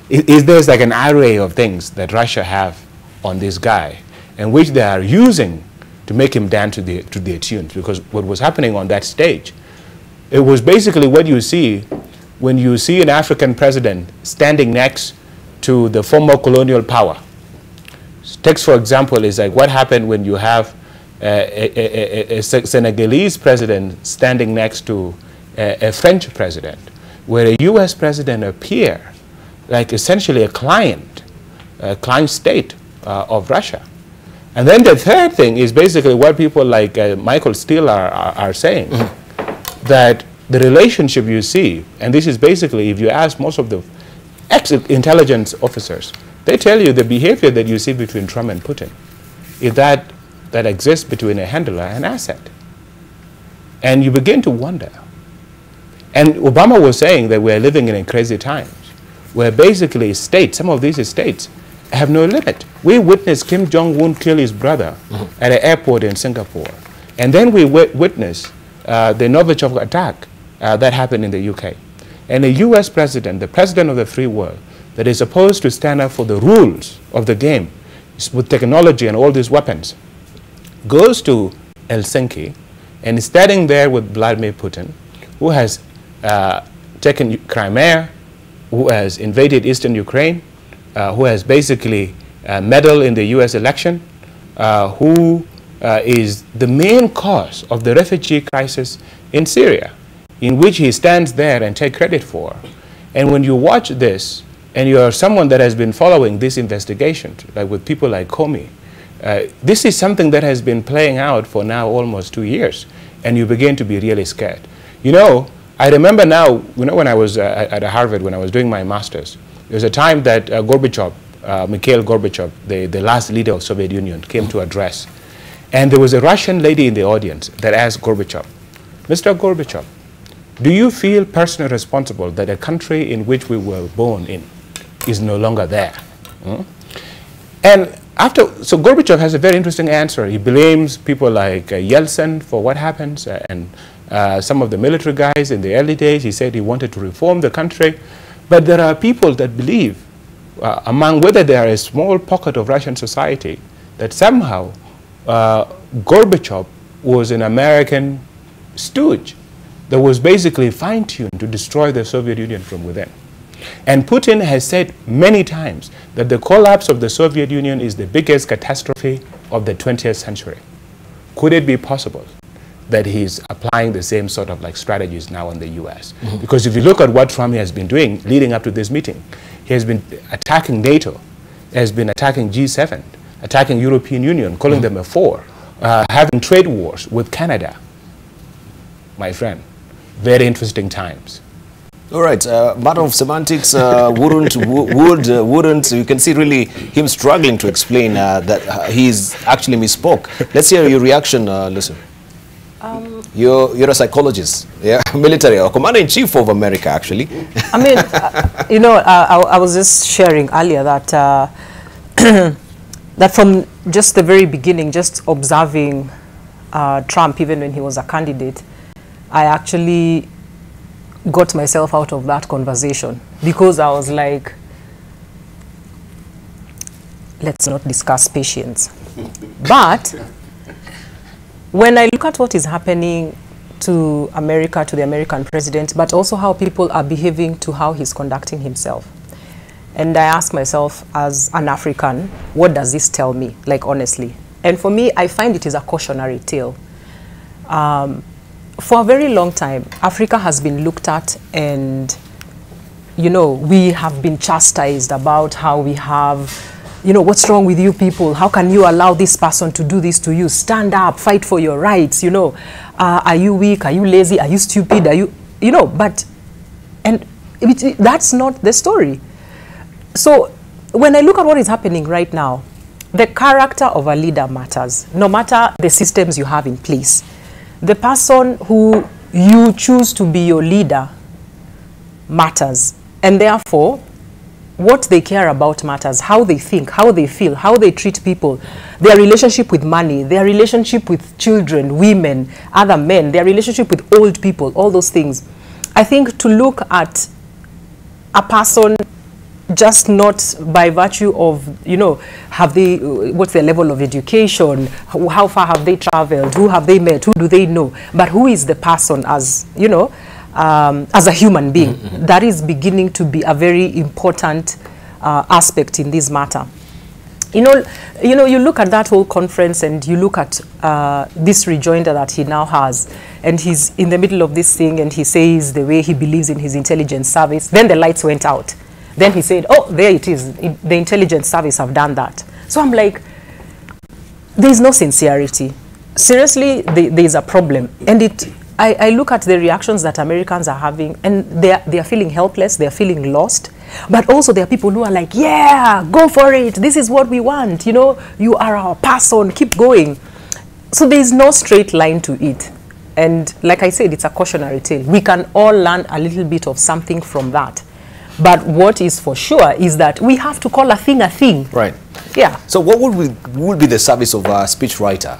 Is there like an array of things that Russia have on this guy, and which they are using to make him dance to their tunes? Because what was happening on that stage, it was basically what you see when you see an African president standing next to the former colonial power. Text, for example, is like what happened when you have a Senegalese president standing next to a French president, where a U.S. president appear like essentially a client state of Russia. And then the third thing is basically what people like Michael Steele are saying, that the relationship you see, and this is basically, if you ask most of the ex-intelligence officers, they tell you the behavior that you see between Trump and Putin is that exists between a handler and asset. And you begin to wonder. And Obama was saying that we're living in crazy times, where basically states, some of these states, have no limit. We witnessed Kim Jong-un kill his brother at an airport in Singapore. And then we witnessed the Novichok attack that happened in the UK. And a US president, the president of the free world, that is supposed to stand up for the rules of the game with technology and all these weapons, goes to Helsinki and is standing there with Vladimir Putin, who has taken Crimea, who has invaded eastern Ukraine, who has basically meddled in the US election, who is the main cause of the refugee crisis in Syria, in which he stands there and takes credit for. And when you watch this, and you are someone that has been following this investigation, like with people like Comey, this is something that has been playing out for now almost 2 years, and you begin to be really scared. You know, I remember now, you know, when I was at Harvard, when I was doing my master's, there was a time that Gorbachev, Mikhail Gorbachev, the last leader of Soviet Union, came to address. And there was a Russian lady in the audience that asked Gorbachev, Mr. Gorbachev, do you feel personally responsible that a country in which we were born in is no longer there? And So Gorbachev has a very interesting answer. He blames people like Yeltsin for what happens, and some of the military guys in the early days. He said he wanted to reform the country. But there are people that believe, among whether they are a small pocket of Russian society, that somehow Gorbachev was an American stooge that was basically fine-tuned to destroy the Soviet Union from within. And Putin has said many times that the collapse of the Soviet Union is the biggest catastrophe of the 20th century. Could it be possible that he's applying the same sort of like strategies now in the US? Mm-hmm. Because if you look at what Trump has been doing leading up to this meeting, he has been attacking NATO, has been attacking G7, attacking European Union, calling them a four, having trade wars with Canada. My friend, very interesting times. All right, matter of semantics, wouldn't, you can see really him struggling to explain that he's actually misspoke. Let's hear your reaction, listen. You're a psychologist, yeah, military, or commander-in-chief of America, actually. I mean, you know, I was just sharing earlier that, that from just the very beginning, just observing Trump, even when he was a candidate, I actually got myself out of that conversation because I was like, let's not discuss patience. But when I look at what is happening to America, to the American president, but also how people are behaving to how he's conducting himself, and I ask myself as an African, what does this tell me, like honestly? And for me, I find it is a cautionary tale. For a very long time, Africa has been looked at and, you know, we have been chastised about how we have, you know, what's wrong with you people? How can you allow this person to do this to you? Stand up, fight for your rights, you know. Are you weak? Are you lazy? Are you stupid? Are you, you know, but, and that's not the story. So when I look at what is happening right now, the character of a leader matters, no matter the systems you have in place. The person who you choose to be your leader matters. And therefore, what they care about matters, how they think, how they feel, how they treat people, their relationship with money, their relationship with children, women, other men, their relationship with old people, all those things. I think to look at a person just not by virtue of, you know, have they, what's their level of education, how far have they traveled, who have they met, who do they know, but who is the person as, you know, as a human being. Mm-hmm. That is beginning to be a very important aspect in this matter. You know, you look at that whole conference and you look at this rejoinder that he now has, and he's in the middle of this thing and he says the way he believes in his intelligence service, then the lights went out. Then he said, oh, there it is. The intelligence service have done that. So I'm like, there's no sincerity. Seriously, there's a problem. And I look at the reactions that Americans are having, and they are feeling helpless, they are feeling lost. But also there are people who are like, yeah, go for it. This is what we want. You know, you are our person, keep going. So there's no straight line to it. And like I said, it's a cautionary tale. We can all learn a little bit of something from that. But what is for sure is that we have to call a thing a thing. Right. Yeah. So what would be the service of a speechwriter?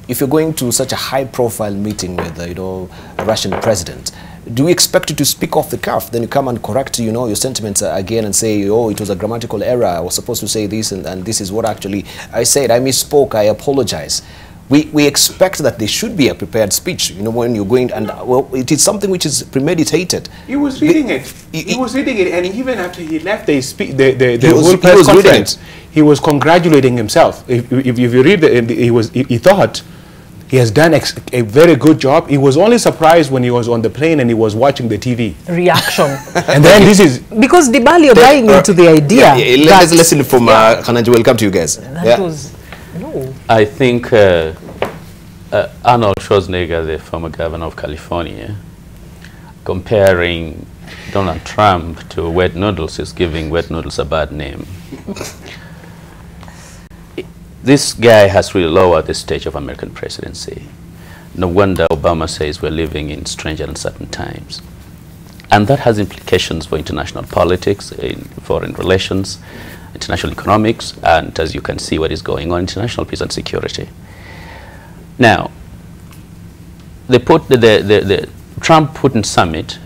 If you're going to such a high-profile meeting with, you know, a Russian president, do we expect you to speak off the cuff? Then you come and correct, you know, your sentiments again and say, oh, it was a grammatical error. I was supposed to say this, and this is what actually I said. I misspoke. I apologize. We expect that there should be a prepared speech, you know, when you're going, and well, it is something which is premeditated. He was reading it. He was reading it, and even after he left the whole press conference, he was congratulating himself. If you read he thought he has done a very good job. He was only surprised when he was on the plane and he was watching the TV. Reaction. And then this is... Because Debarl, you're buying into the idea. Let's listen from Kanaji. Welcome to you guys. That was... No. I think Arnold Schwarzenegger, the former governor of California, comparing Donald Trump to wet noodles is giving wet noodles a bad name. This guy has really lowered the stage of American presidency. No wonder Obama says we're living in strange and uncertain times. And that has implications for international politics, in foreign relations. international economics, and as you can see what is going on, international peace and security. Now, they put the Trump-Putin summit,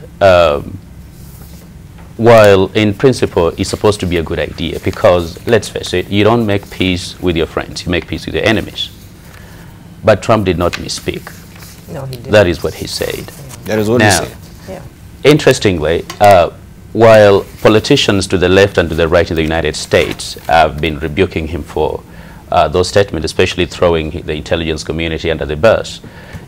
while in principle it's supposed to be a good idea, because let's face it, you don't make peace with your friends, you make peace with your enemies. But Trump did not misspeak. No, he didn't. That is what he said. That is what he said. Yeah. Interestingly, while politicians to the left and to the right in the United States have been rebuking him for those statements, especially throwing the intelligence community under the bus,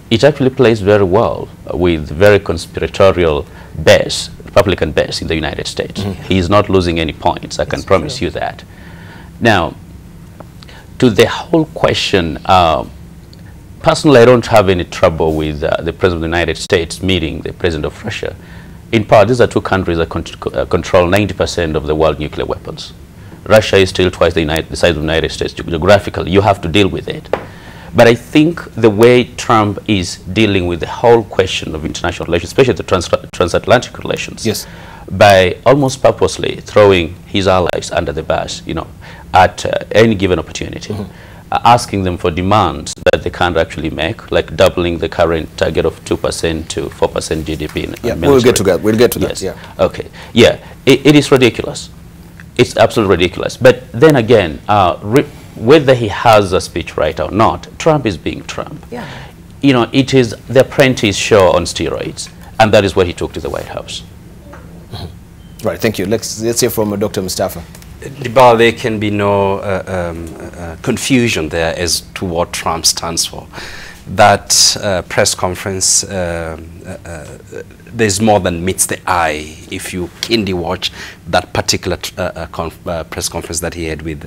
it actually plays very well with very conspiratorial base, Republican base in the United States. He is not losing any points, I can promise you that. Now, to the whole question, personally, I don't have any trouble with the President of the United States meeting the President of Russia. In part, these are two countries that control 90% of the world nuclear weapons. Russia is still twice the size of the United States geographically. You have to deal with it. But I think the way Trump is dealing with the whole question of international relations, especially the transatlantic relations, yes, by almost purposely throwing his allies under the bus, you know, at any given opportunity, asking them for demands that they can't actually make, like doubling the current target of 2% to 4% GDP. Yeah, we'll get to that. We'll get to that. Yes. Yeah. Okay. Yeah, it is ridiculous. It's absolutely ridiculous. But then again, whether he has a speech right or not, Trump is being Trump. Yeah. You know, it is the Apprentice show on steroids, and that is what he took to the White House. Right. Thank you. Let's hear from Dr. Mustafa. Debarl, there can be no confusion there as to what Trump stands for. That press conference, there's more than meets the eye if you keenly watch that particular press conference that he had with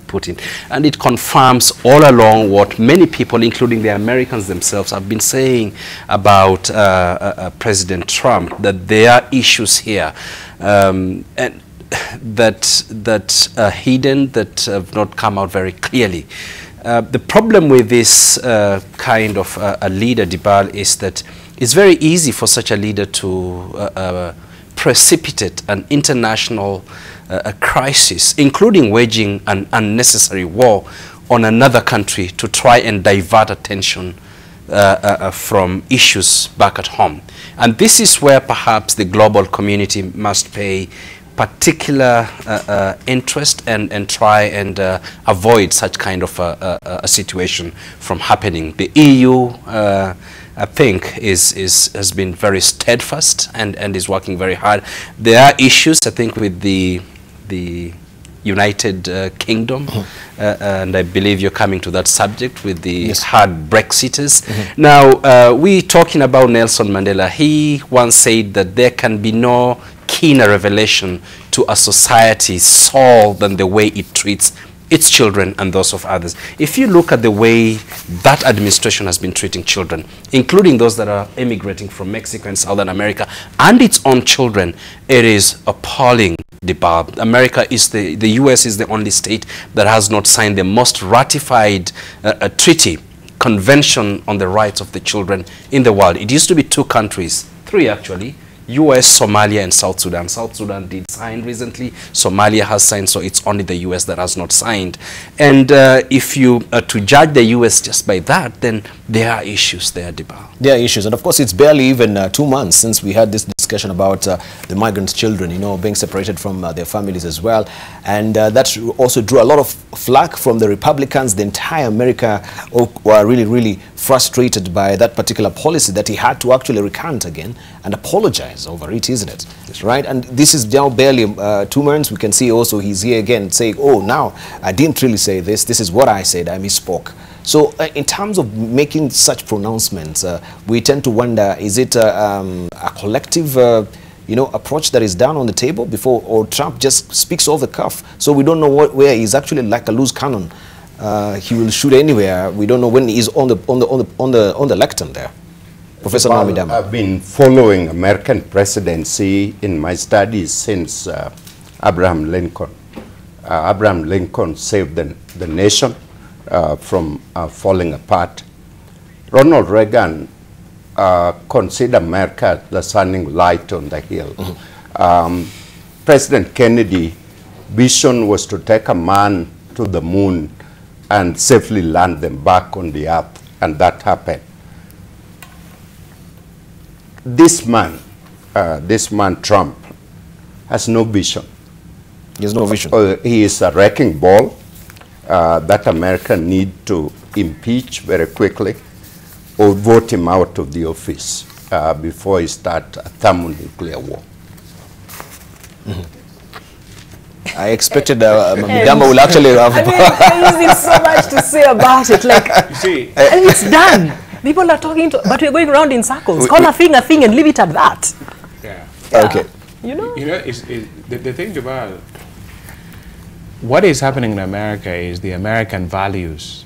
Putin. And it confirms all along what many people, including the Americans themselves, have been saying about President Trump, that there are issues here. And that are hidden, that have not come out very clearly. The problem with this kind of a leader, Debarl, is that it's very easy for such a leader to precipitate an international crisis, including waging an unnecessary war on another country to try and divert attention from issues back at home. And this is where perhaps the global community must pay particular interest and try and avoid such kind of a situation from happening. The EU, I think, has been very steadfast and is working very hard. There are issues, I think, with the United Kingdom, and I believe you're coming to that subject with the hard Brexiters. Now, we talking about Nelson Mandela. He once said that there can be no keener revelation to a society's soul than the way it treats its children and those of others. If you look at the way that administration has been treating children, including those that are emigrating from Mexico and Southern America, and its own children, it is appalling. Debarl. America is the US is the only state that has not signed the most ratified treaty, Convention on the Rights of the Children in the world. It used to be 2 countries, 3 actually, US, Somalia, and South Sudan. South Sudan did sign recently. Somalia has signed, so it's only the US that has not signed. And if you to judge the US just by that, then there are issues there, Debarl. There are issues, and of course, it's barely even 2 months since we had this discussion about the migrant children, you know, being separated from their families as well, and that also drew a lot of flack from the Republicans. The entire America were really frustrated by that particular policy that he had to actually recant again and apologize over it, isn't it? That's right. And this is now barely 2 months. We can see also he's here again saying, oh, now I didn't really say this. This is what I said. I misspoke. So in terms of making such pronouncements, we tend to wonder, is it a collective you know, approach that is done on the table before, or Trump just speaks off the cuff? So we don't know where he's actually like a loose cannon. He will shoot anywhere. We don't know when he's on the lectern there. Professor Well, Namidama. I've been following American presidency in my studies since Abraham Lincoln. Abraham Lincoln saved the nation from falling apart. Ronald Reagan considered America the shining light on the hill. President Kennedy vision was to take a man to the moon and safely land them back on the earth, and that happened. This man Trump, has no vision. He has no vision. He is a wrecking ball that America need to impeach very quickly or vote him out of the office before he start a thermonuclear war. I expected Migamba will actually have... I mean, there is so much to say about it. Like, you see, and it's done. People are talking, but we're going around in circles. Call a thing and leave it at that. Yeah. Okay. You know, the thing about what is happening in America is the American values,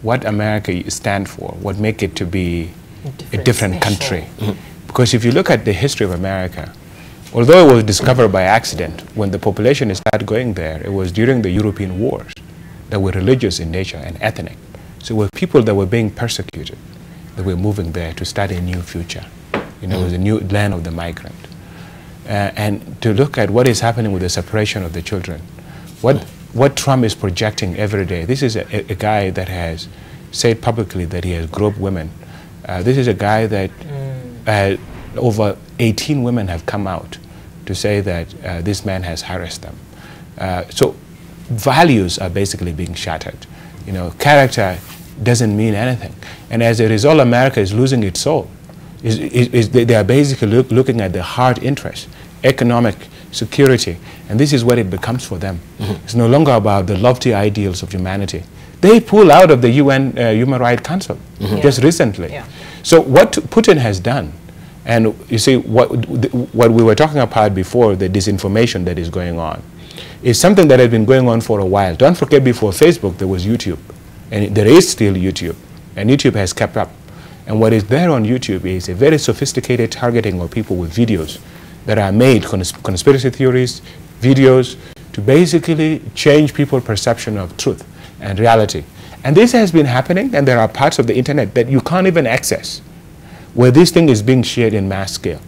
what America stands for, what make it to be a different country. Because if you look at the history of America, although it was discovered by accident, when the population started going there, it was during the European wars that were religious in nature and ethnic. So it were people that were being persecuted that were moving there to start a new future. You know, it was a new land of the migrant. And to look at what is happening with the separation of the children, what Trump is projecting every day. This is a guy that has said publicly that he has groped women. This is a guy that over 18 women have come out to say that this man has harassed them. So values are basically being shattered. You know, character doesn't mean anything. And as a result, America is losing its soul. They are basically looking at the hard interest, economic security, and this is what it becomes for them. It's no longer about the lofty ideals of humanity. They pull out of the UN Human Rights Council just recently. So what Putin has done, and you see what we were talking about before, the disinformation that is going on, is something that has been going on for a while. Don't forget, before Facebook there was YouTube, and there is still YouTube, and YouTube has kept up. And what is there on YouTube is a very sophisticated targeting of people with videos that are made, conspiracy theories, videos, to basically change people's perception of truth and reality. And this has been happening, and there are parts of the internet that you can't even access, where this thing is being shared in mass scale.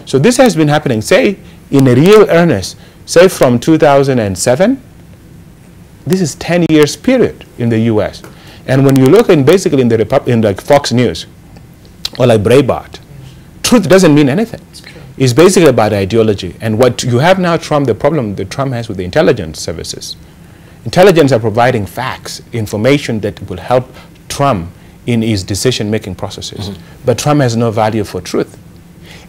So this has been happening, say, in a real earnest, say from 2007, this is 10 years period in the US. And when you look in basically in like Fox News, or like Breitbart, truth doesn't mean anything. It's basically about ideology. And what you have now, Trump, the problem that Trump has with the intelligence services. Intelligence are providing facts, information that will help Trump in his decision-making processes. But Trump has no value for truth.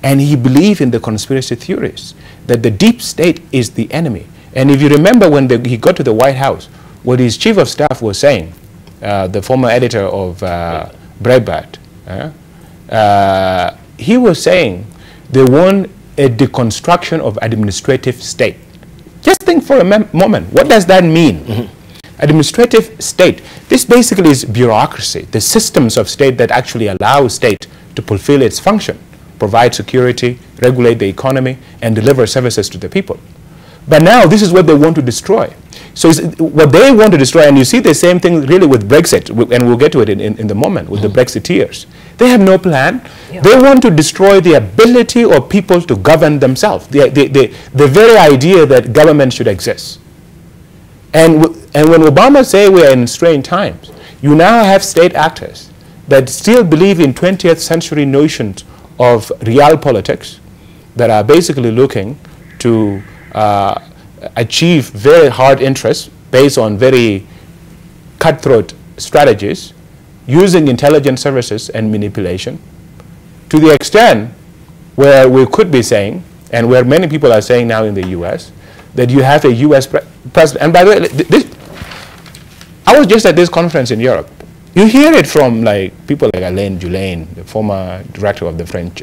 And he believes in the conspiracy theories, that the deep state is the enemy. And if you remember when he got to the White House, what his chief of staff was saying, the former editor of Breitbart, he was saying they want a deconstruction of administrative state. Just think for a moment, what does that mean? Administrative state, this basically is bureaucracy, the systems of state that actually allow state to fulfill its function, provide security, regulate the economy, and deliver services to the people. But now this is what they want to destroy. So what they want to destroy, and you see the same thing really with Brexit, and we'll get to it in the moment with the Brexiteers. They have no plan. They want to destroy the ability of people to govern themselves, the very idea that government should exist. And when Obama say we are in strange times, you now have state actors that still believe in 20th century notions of real politics that are basically looking to achieve very hard interests based on very cutthroat strategies, using intelligence services and manipulation, to the extent where we could be saying, and where many people are saying now in the US, that you have a US president. And by the way, I was just at this conference in Europe. You hear it from like people like Alain Julian, the former director of the French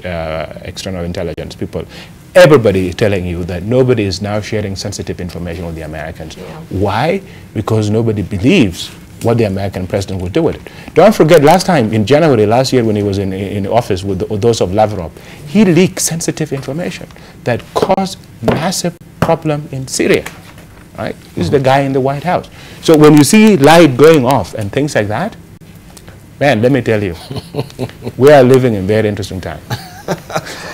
external intelligence people. Everybody is telling you that nobody is now sharing sensitive information with the Americans. Why? Because nobody believes what the American president will do with it. Don't forget, last time, in January last year when he was in office with those of Lavrov, he leaked sensitive information that caused massive problem in Syria. Right? This is the guy in the White House. So when you see light going off and things like that, man, let me tell you, we are living in very interesting times.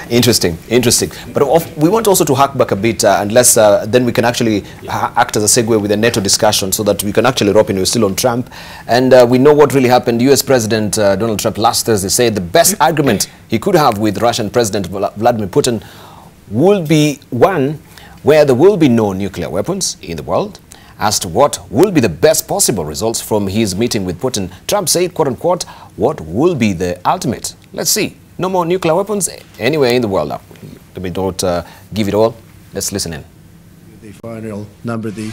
Interesting, interesting. But we want also to hark back a bit, unless then we can actually act as a segue with the NATO discussion so that we can actually rope in. We're still on Trump. And we know what really happened. US President Donald Trump last Thursday said the best argument he could have with Russian President Vladimir Putin will be one where there will be no nuclear weapons in the world. As to what will be the best possible results from his meeting with Putin, Trump said, quote unquote, what will be the ultimate? Let's see. No more nuclear weapons anywhere in the world. Let me don't give it all. Let's listen in. The final number, the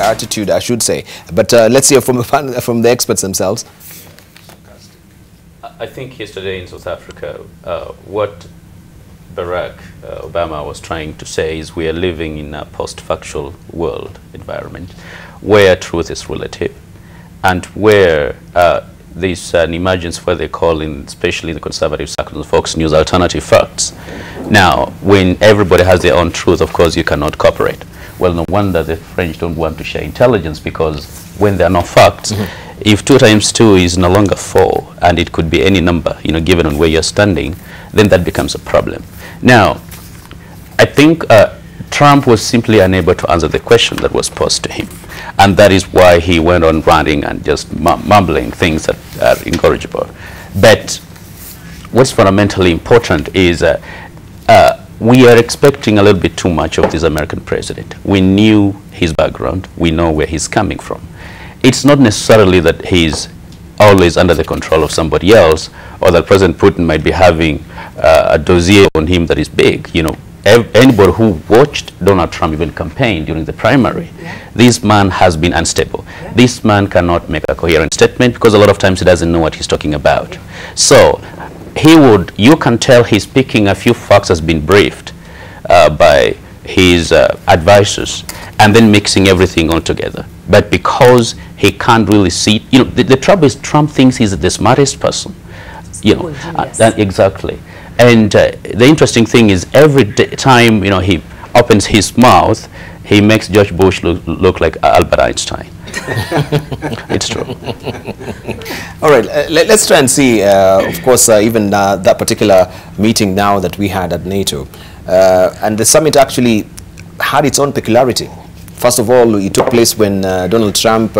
attitude, I should say. But let's hear from the experts themselves. I think yesterday in South Africa, what Barack Obama was trying to say is we are living in a post-factual world environment where truth is relative and where there's an emergence where they call in, especially in the conservative circles, Fox News, alternative facts. Now, when everybody has their own truth, of course, you cannot cooperate. Well, no wonder the French don't want to share intelligence, because when there are no facts, if 2 times 2 is no longer 4, and it could be any number, you know, given on where you're standing, then that becomes a problem. Now, I think Trump was simply unable to answer the question that was posed to him. And that is why he went on ranting and just mumbling things that are incorrigible. But what's fundamentally important is we are expecting a little bit too much of this American president. We knew his background. We know where he's coming from. It's not necessarily that he's always under the control of somebody else, or that President Putin might be having a dossier on him that is big. You know, anybody who watched Donald Trump even campaign during the primary, this man has been unstable. This man cannot make a coherent statement because a lot of times he doesn't know what he's talking about. So you can tell he's picking a few facts has been briefed by his advisors and then mixing everything all together. But because he can't really see, you know, the trouble is Trump thinks he's the smartest person, you know, exactly. And the interesting thing is every time, you know, he opens his mouth, he makes George Bush look like Albert Einstein. It's true. All right, let's try and see, of course, even that particular meeting now that we had at NATO. And the summit actually had its own peculiarity. First of all, it took place when Donald Trump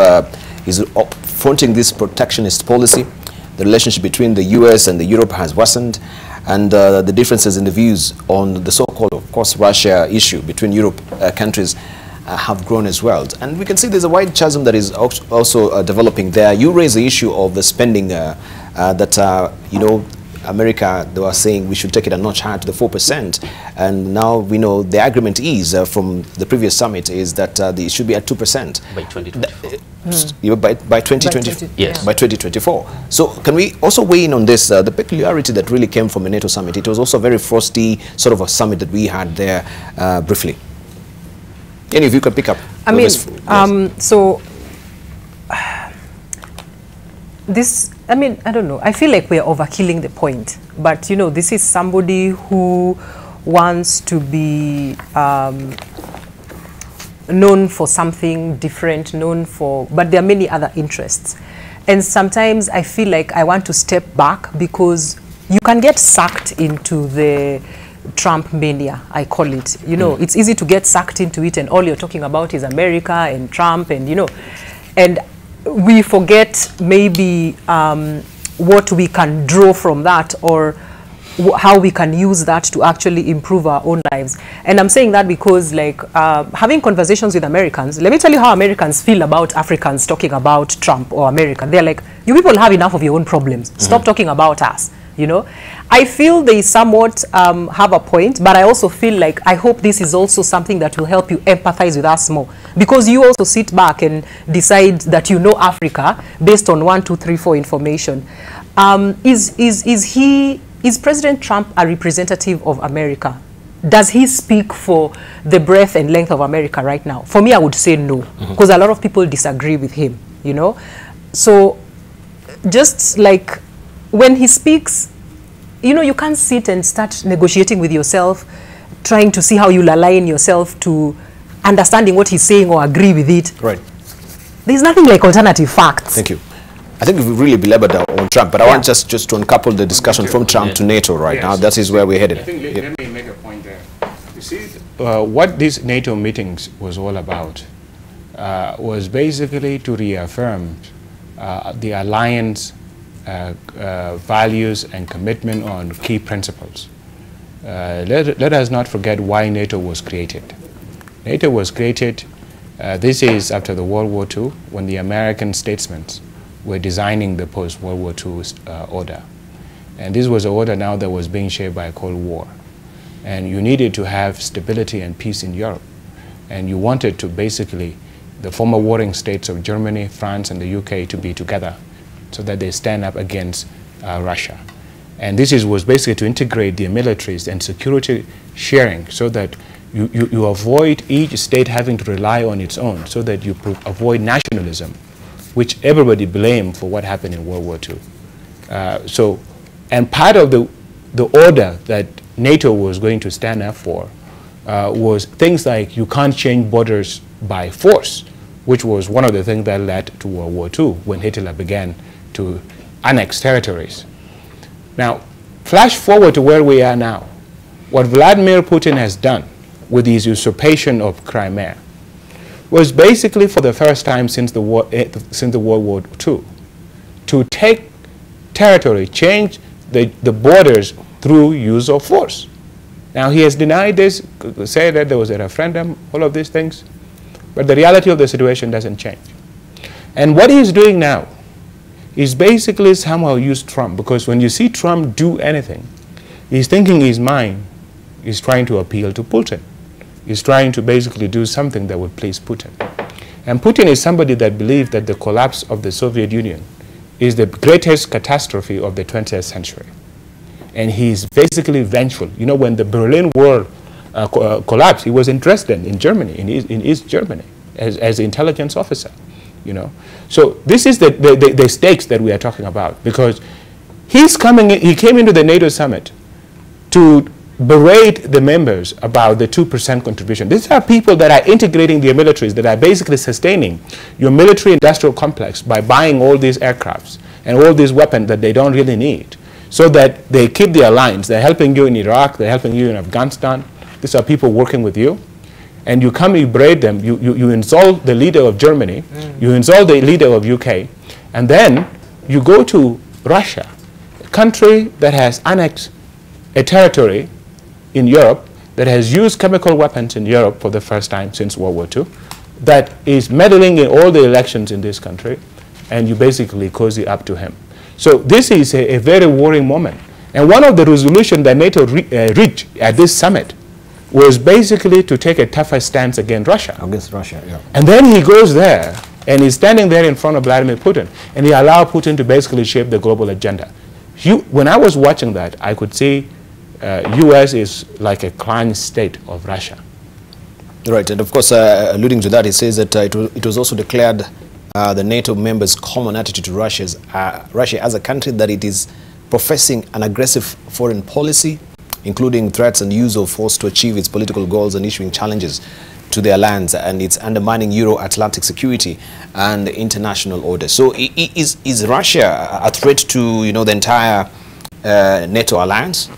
is fronting this protectionist policy. The relationship between the US and Europe has worsened, and the differences in the views on the so-called, of course, Russia issue between Europe countries have grown as well. And we can see there's a wide chasm that is also developing there. You raise the issue of the spending that, you know, America, they were saying we should take it a notch higher to the 4%. And now we know the agreement is, from the previous summit, is that it should be at 2%. By 2024. By 2020, yes. By 2024. So can we also weigh in on this, the peculiarity that really came from the NATO summit? It was also a very frosty sort of a summit that we had there briefly. Any of you can pick up. I mean, so this, I mean, I don't know. I feel like we're overkilling the point. But, you know, this is somebody who wants to be known for something different, but there are many other interests. And sometimes I feel like I want to step back because you can get sucked into the Trump mania, I call it. You know, it's easy to get sucked into it and all you're talking about is America and Trump and, you know, and we forget maybe what we can draw from that or how we can use that to actually improve our own lives. And I'm saying that because, like, having conversations with Americans, let me tell you how Americans feel about Africans talking about Trump or America. They're like, you people have enough of your own problems. Stop talking about us. you know. I feel they somewhat have a point, but I also feel like I hope this is also something that will help you empathize with us more, because you also sit back and decide that you know Africa based on 1, 2, 3, 4 information. Is President Trump a representative of America? Does he speak for the breadth and length of America right now? For me, I would say no, because a lot of people disagree with him, you know. So just like when he speaks, you know, you can't sit and start negotiating with yourself, trying to see how you'll align yourself to understanding what he's saying or agree with it. Right. There's nothing like alternative facts. Thank you. I think we've really belabored on Trump, but I want just to uncouple the discussion from Trump to NATO right now. That is where we're headed. I think let me make a point there. You see, what these NATO meetings was all about was basically to reaffirm the alliance values and commitment on key principles. Let us not forget why NATO was created. NATO was created, this is after the World War II, when the American statesmen were designing the post-World War II order. And this was an order now that was being shaped by a Cold War. And you needed to have stability and peace in Europe. And you wanted to basically, the former warring states of Germany, France, and the UK to be together so that they stand up against Russia. And this was basically to integrate the militaries and security sharing so that you avoid each state having to rely on its own, so that you avoid nationalism, which everybody blamed for what happened in World War II. And part of the order that NATO was going to stand up for was things like you can't change borders by force, which was one of the things that led to World War II when Hitler began to annex territories. Now, flash forward to where we are now. What Vladimir Putin has done with his usurpation of Crimea was basically for the first time since the World War II to take territory, change the borders through use of force. Now he has denied this, said that there was a referendum, all of these things, but the reality of the situation doesn't change. And what he's doing now is basically somehow use Trump, because when you see Trump do anything, he's thinking his mind is trying to appeal to Putin. He's trying to basically do something that would please Putin. And Putin is somebody that believes that the collapse of the Soviet Union is the greatest catastrophe of the 20th century. And he's basically vengeful. You know, when the Berlin Wall collapsed, he was in Dresden, in Germany, in East Germany, as an intelligence officer, you know. So this is the stakes that we are talking about, because he came into the NATO summit to berate the members about the 2% contribution. These are people that are integrating their militaries, that are basically sustaining your military industrial complex by buying all these aircrafts and all these weapons that they don't really need, so that they keep their alliance. They're helping you in Iraq, they're helping you in Afghanistan. These are people working with you. And you come, you berate them, you insult the leader of Germany, you insult the leader of UK, and then you go to Russia, a country that has annexed a territory in Europe, that has used chemical weapons in Europe for the first time since World War II, that is meddling in all the elections in this country, and you basically cozy up to him. So this is a very worrying moment. And one of the resolutions that NATO reached at this summit was basically to take a tougher stance against Russia. Against Russia, yeah. And then he goes there, and he's standing there in front of Vladimir Putin, and he allowed Putin to basically shape the global agenda. When I was watching that, I could see U.S. is like a client state of Russia. Right, and of course, alluding to that, he says that it was also declared the NATO members' common attitude to Russia as a country that it is professing an aggressive foreign policy, including threats and use of force to achieve its political goals and issuing challenges to their lands, and it's undermining Euro-Atlantic security and the international order. So is Russia a threat to, you know, the entire NATO alliance,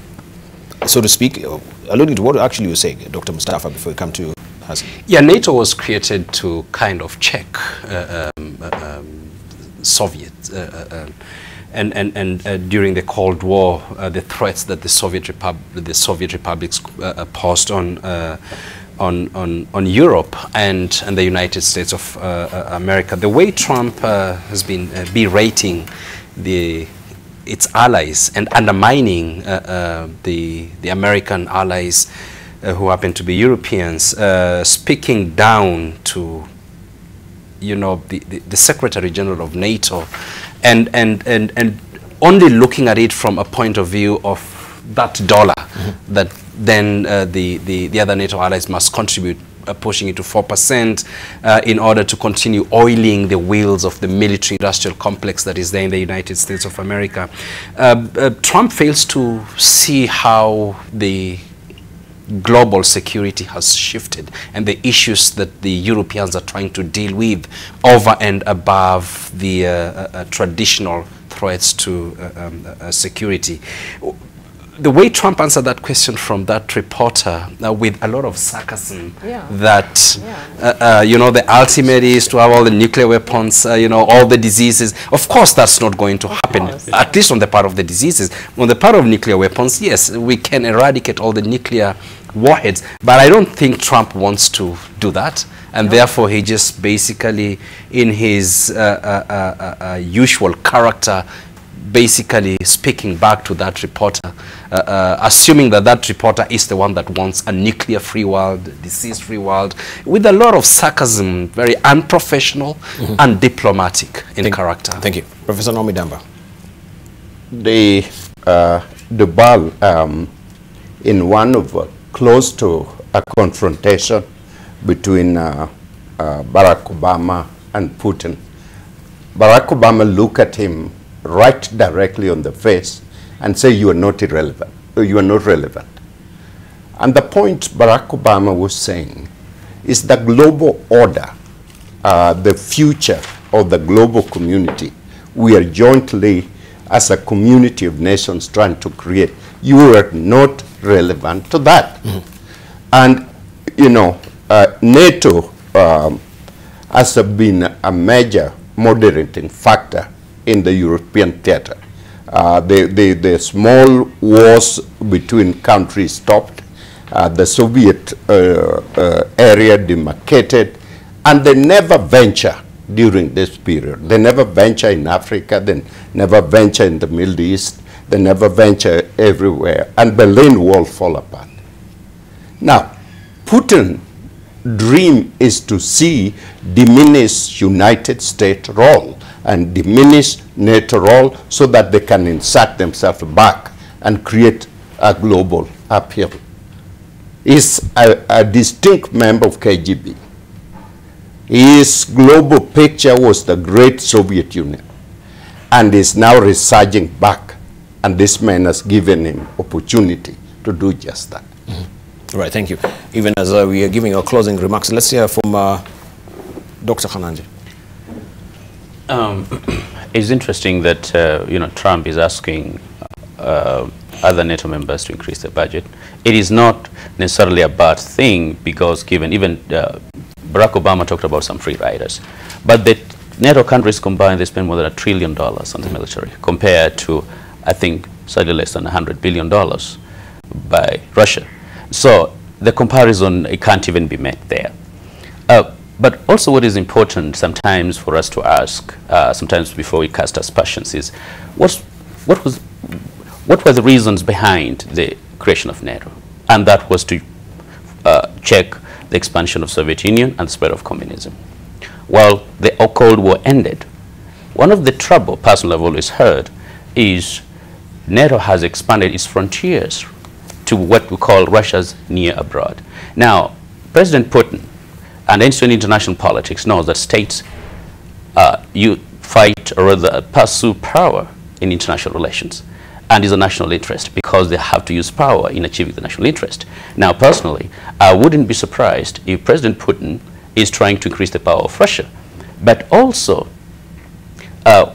so to speak? Alluding to what actually you say, Dr. Mustafa, before we come to Hassan. Yeah, NATO was created to kind of check Soviet and during the Cold War, the threats that the Soviet republics posed on Europe and the United States of America. The way Trump has been berating the its allies and undermining the American allies who happen to be Europeans, speaking down to, you know, the Secretary General of NATO, and only looking at it from a point of view of that dollar that then the other NATO allies must contribute, pushing it to 4% in order to continue oiling the wheels of the military-industrial complex that is there in the United States of America. Trump fails to see how the global security has shifted and the issues that the Europeans are trying to deal with over and above the traditional threats to security. The way Trump answered that question from that reporter with a lot of sarcasm, that, you know, the ultimate is to have all the nuclear weapons, you know, all the diseases. Of course, that's not going to happen, at least on the part of the diseases. On the part of nuclear weapons, yes, we can eradicate all the nuclear warheads, but I don't think Trump wants to do that. And therefore, he just basically, in his usual character, basically speaking back to that reporter, assuming that that reporter is the one that wants a nuclear-free world, disease-free world, with a lot of sarcasm, very unprofessional and diplomatic in character. Thank you. Professor Naomi Damba. The Debarl, in one of close to a confrontation between Barack Obama and Putin, Barack Obama looked at him right directly on the face and say, you are not irrelevant, you are not relevant. And the point Barack Obama was saying is the global order, the future of the global community, we are jointly as a community of nations trying to create. You are not relevant to that. And, you know, NATO has been a major moderating factor in the European theater. The small wars between countries stopped, the Soviet area demarcated, and they never venture during this period. They never venture in Africa, they never venture in the Middle East, they never venture everywhere, and Berlin Wall fall apart. Now, Putin's dream is to see diminished United States role and diminish NATO role so that they can insert themselves back and create a global upheaval. He's a distinct member of KGB. His global picture was the great Soviet Union and is now resurging back, and this man has given him opportunity to do just that. Right, thank you. Even as we are giving our closing remarks, let's hear from Dr. Khananji. It's interesting that you know, Trump is asking other NATO members to increase their budget. It is not necessarily a bad thing, because given even Barack Obama talked about some free riders, but the NATO countries combined, they spend more than $1 trillion on the military, compared to, I think, slightly less than $100 billion by Russia. So the comparison, it can't even be met there. But also what is important sometimes for us to ask, sometimes before we cast aspersions, is what were the reasons behind the creation of NATO? And that was to check the expansion of Soviet Union and the spread of communism. While the Cold War ended, one of the trouble, personally I've always heard, is NATO has expanded its frontiers to what we call Russia's near abroad. Now, President Putin and any international politics knows that states you fight or rather pursue power in international relations, and is a national interest because they have to use power in achieving the national interest. Now, personally, I wouldn't be surprised if President Putin is trying to increase the power of Russia. But also,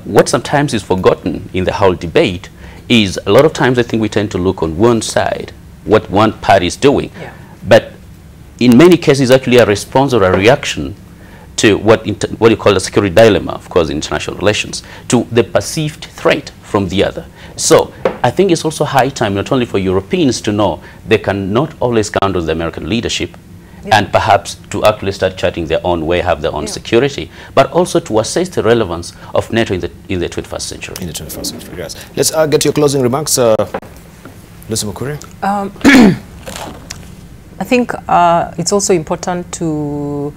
what sometimes is forgotten in the whole debate is a lot of times I think we tend to look on one side, what one party is doing. But in many cases, actually a response or a reaction to what you call a security dilemma, of course, in international relations, to the perceived threat from the other. So I think it's also high time, not only for Europeans to know they cannot always count on the American leadership and perhaps to actually start charting their own way, have their own security, but also to assess the relevance of NATO in the 21st century. In the 21st century, yes. Let's get your closing remarks, Lucy Mukuria. I think it's also important to,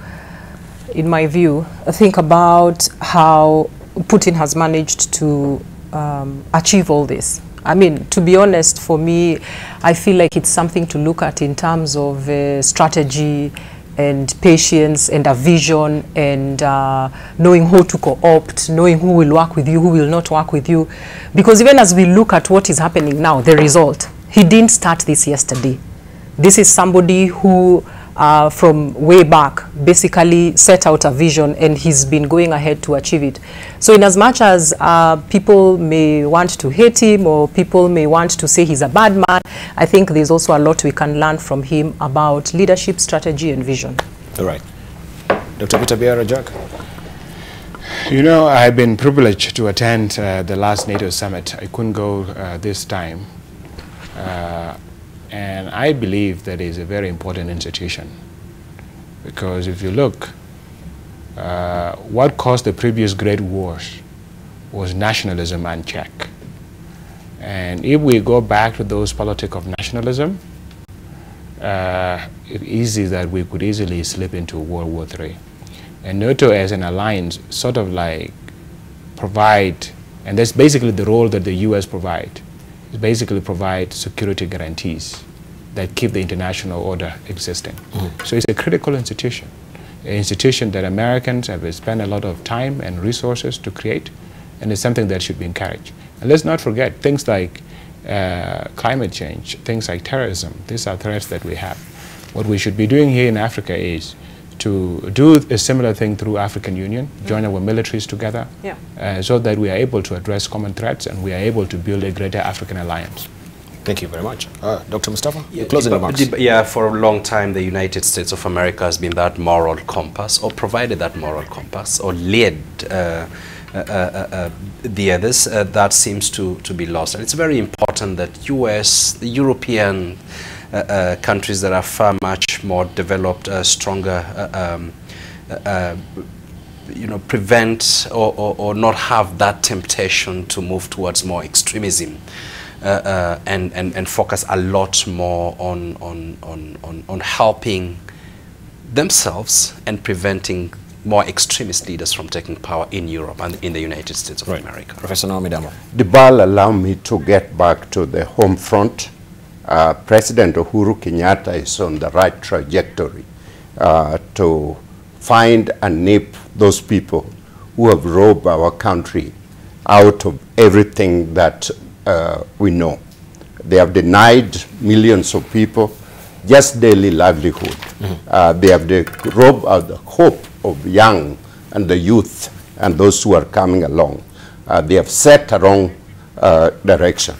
in my view, think about how Putin has managed to achieve all this. I mean, to be honest, for me, I feel like it's something to look at in terms of strategy and patience and a vision and knowing who to co-opt, knowing who will work with you, who will not work with you. Because even as we look at what is happening now, the result, he didn't start this yesterday. This is somebody who, from way back, basically set out a vision, and he's been going ahead to achieve it. So in as much as people may want to hate him or people may want to say he's a bad man, I think there's also a lot we can learn from him about leadership, strategy, and vision. All right. Dr. Peter Biara-Jack. You know, I've been privileged to attend the last NATO summit. I couldn't go this time. And I believe that is a very important institution, because if you look, what caused the previous great wars was nationalism unchecked. And if we go back to those politics of nationalism, it's easy that we could easily slip into World War III. And NATO as an alliance sort of like provide, and that's basically the role that the US provide, is basically provide security guarantees that keep the international order existing. So it's a critical institution, an institution that Americans have spent a lot of time and resources to create, and it's something that should be encouraged. And let's not forget things like climate change, things like terrorism. These are threats that we have. What we should be doing here in Africa is to do a similar thing through African Union, join our militaries together, so that we are able to address common threats and we are able to build a greater African alliance. Thank you very much. Dr. Mustafa, closing remarks. Yeah, for a long time, the United States of America has been that moral compass, or provided that moral compass, or led the others. That seems to be lost. And it's very important that US, the European countries that are far much more developed, stronger, you know, prevent or not have that temptation to move towards more extremism, and focus a lot more on helping themselves and preventing more extremist leaders from taking power in Europe and in the United States of America. Professor Naomi Damo. Debarl, allow me to get back to the home front. President Uhuru Kenyatta is on the right trajectory to find and nip those people who have robbed our country out of everything that we know. They have denied millions of people just daily livelihood. They have robbed out the hope of young and the youth and those who are coming along. They have set a wrong direction.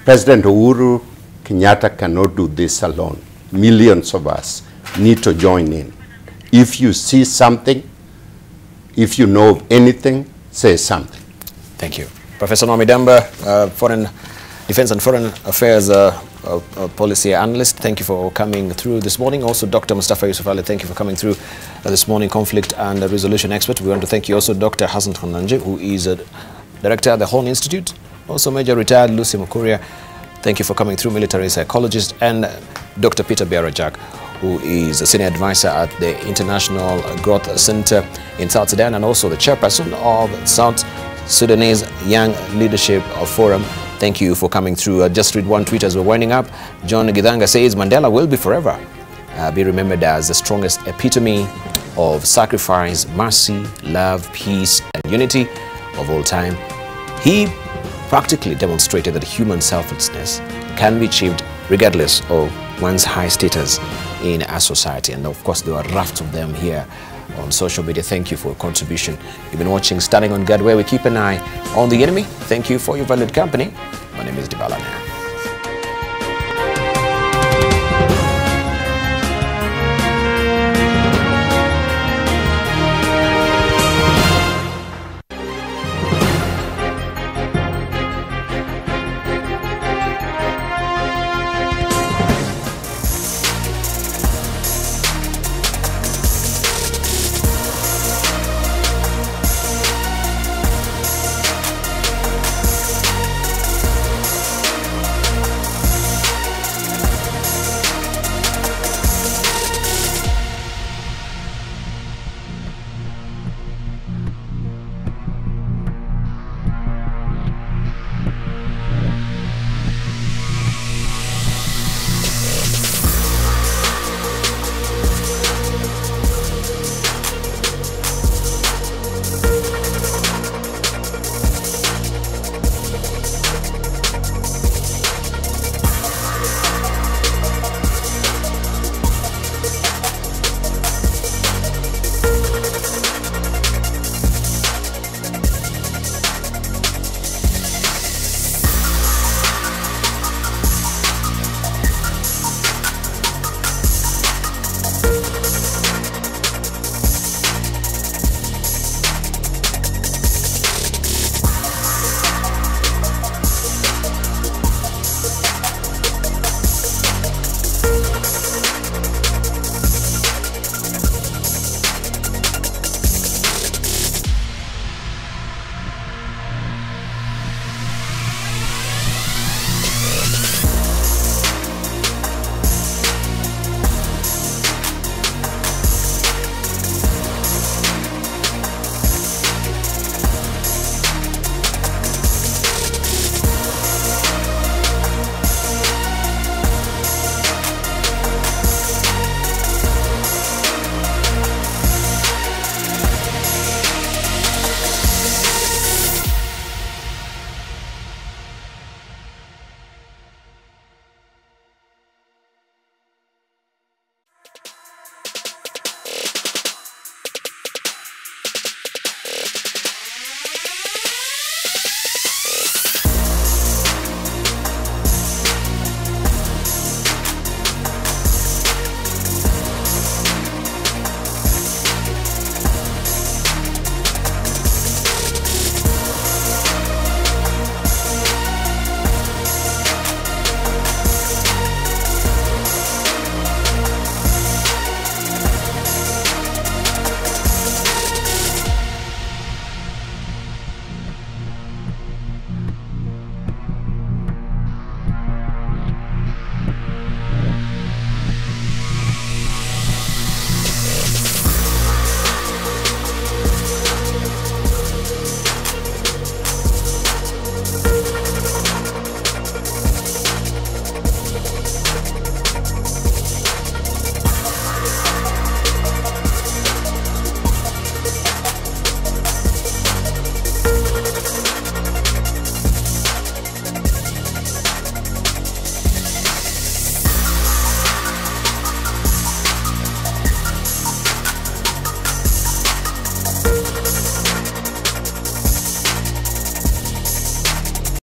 President Uhuru Kenyatta cannot do this alone. Millions of us need to join in. If you see something, if you know of anything, say something. Thank you. Professor Naomi Damba, Foreign Defense and Foreign Affairs Policy Analyst, thank you for coming through this morning. Also, Dr. Mustafa Yusuf Ali, thank you for coming through this morning, Conflict and Resolution Expert. We want to thank you also, Dr. Hassan Khananje, who is a Director at the Horn Institute. Also, Major Retired Lucy Mukuria, thank you for coming through, Military Psychologist, and Dr. Peter Biara-Jack, who is a Senior Advisor at the International Growth Center in South Sudan, and also the Chairperson of South Sudanese Young Leadership Forum. Thank you for coming through. Just read one tweet as we're winding up. John Gidanga says, Mandela will be forever be remembered as the strongest epitome of sacrifice, mercy, love, peace, and unity of all time. He practically demonstrated that human selflessness can be achieved regardless of one's high status in a society. And of course, there are rafts of them here on social media. Thank you for your contribution. You've been watching Standing on Guard, where we keep an eye on the enemy. Thank you for your valued company. My name is Debarl Inea.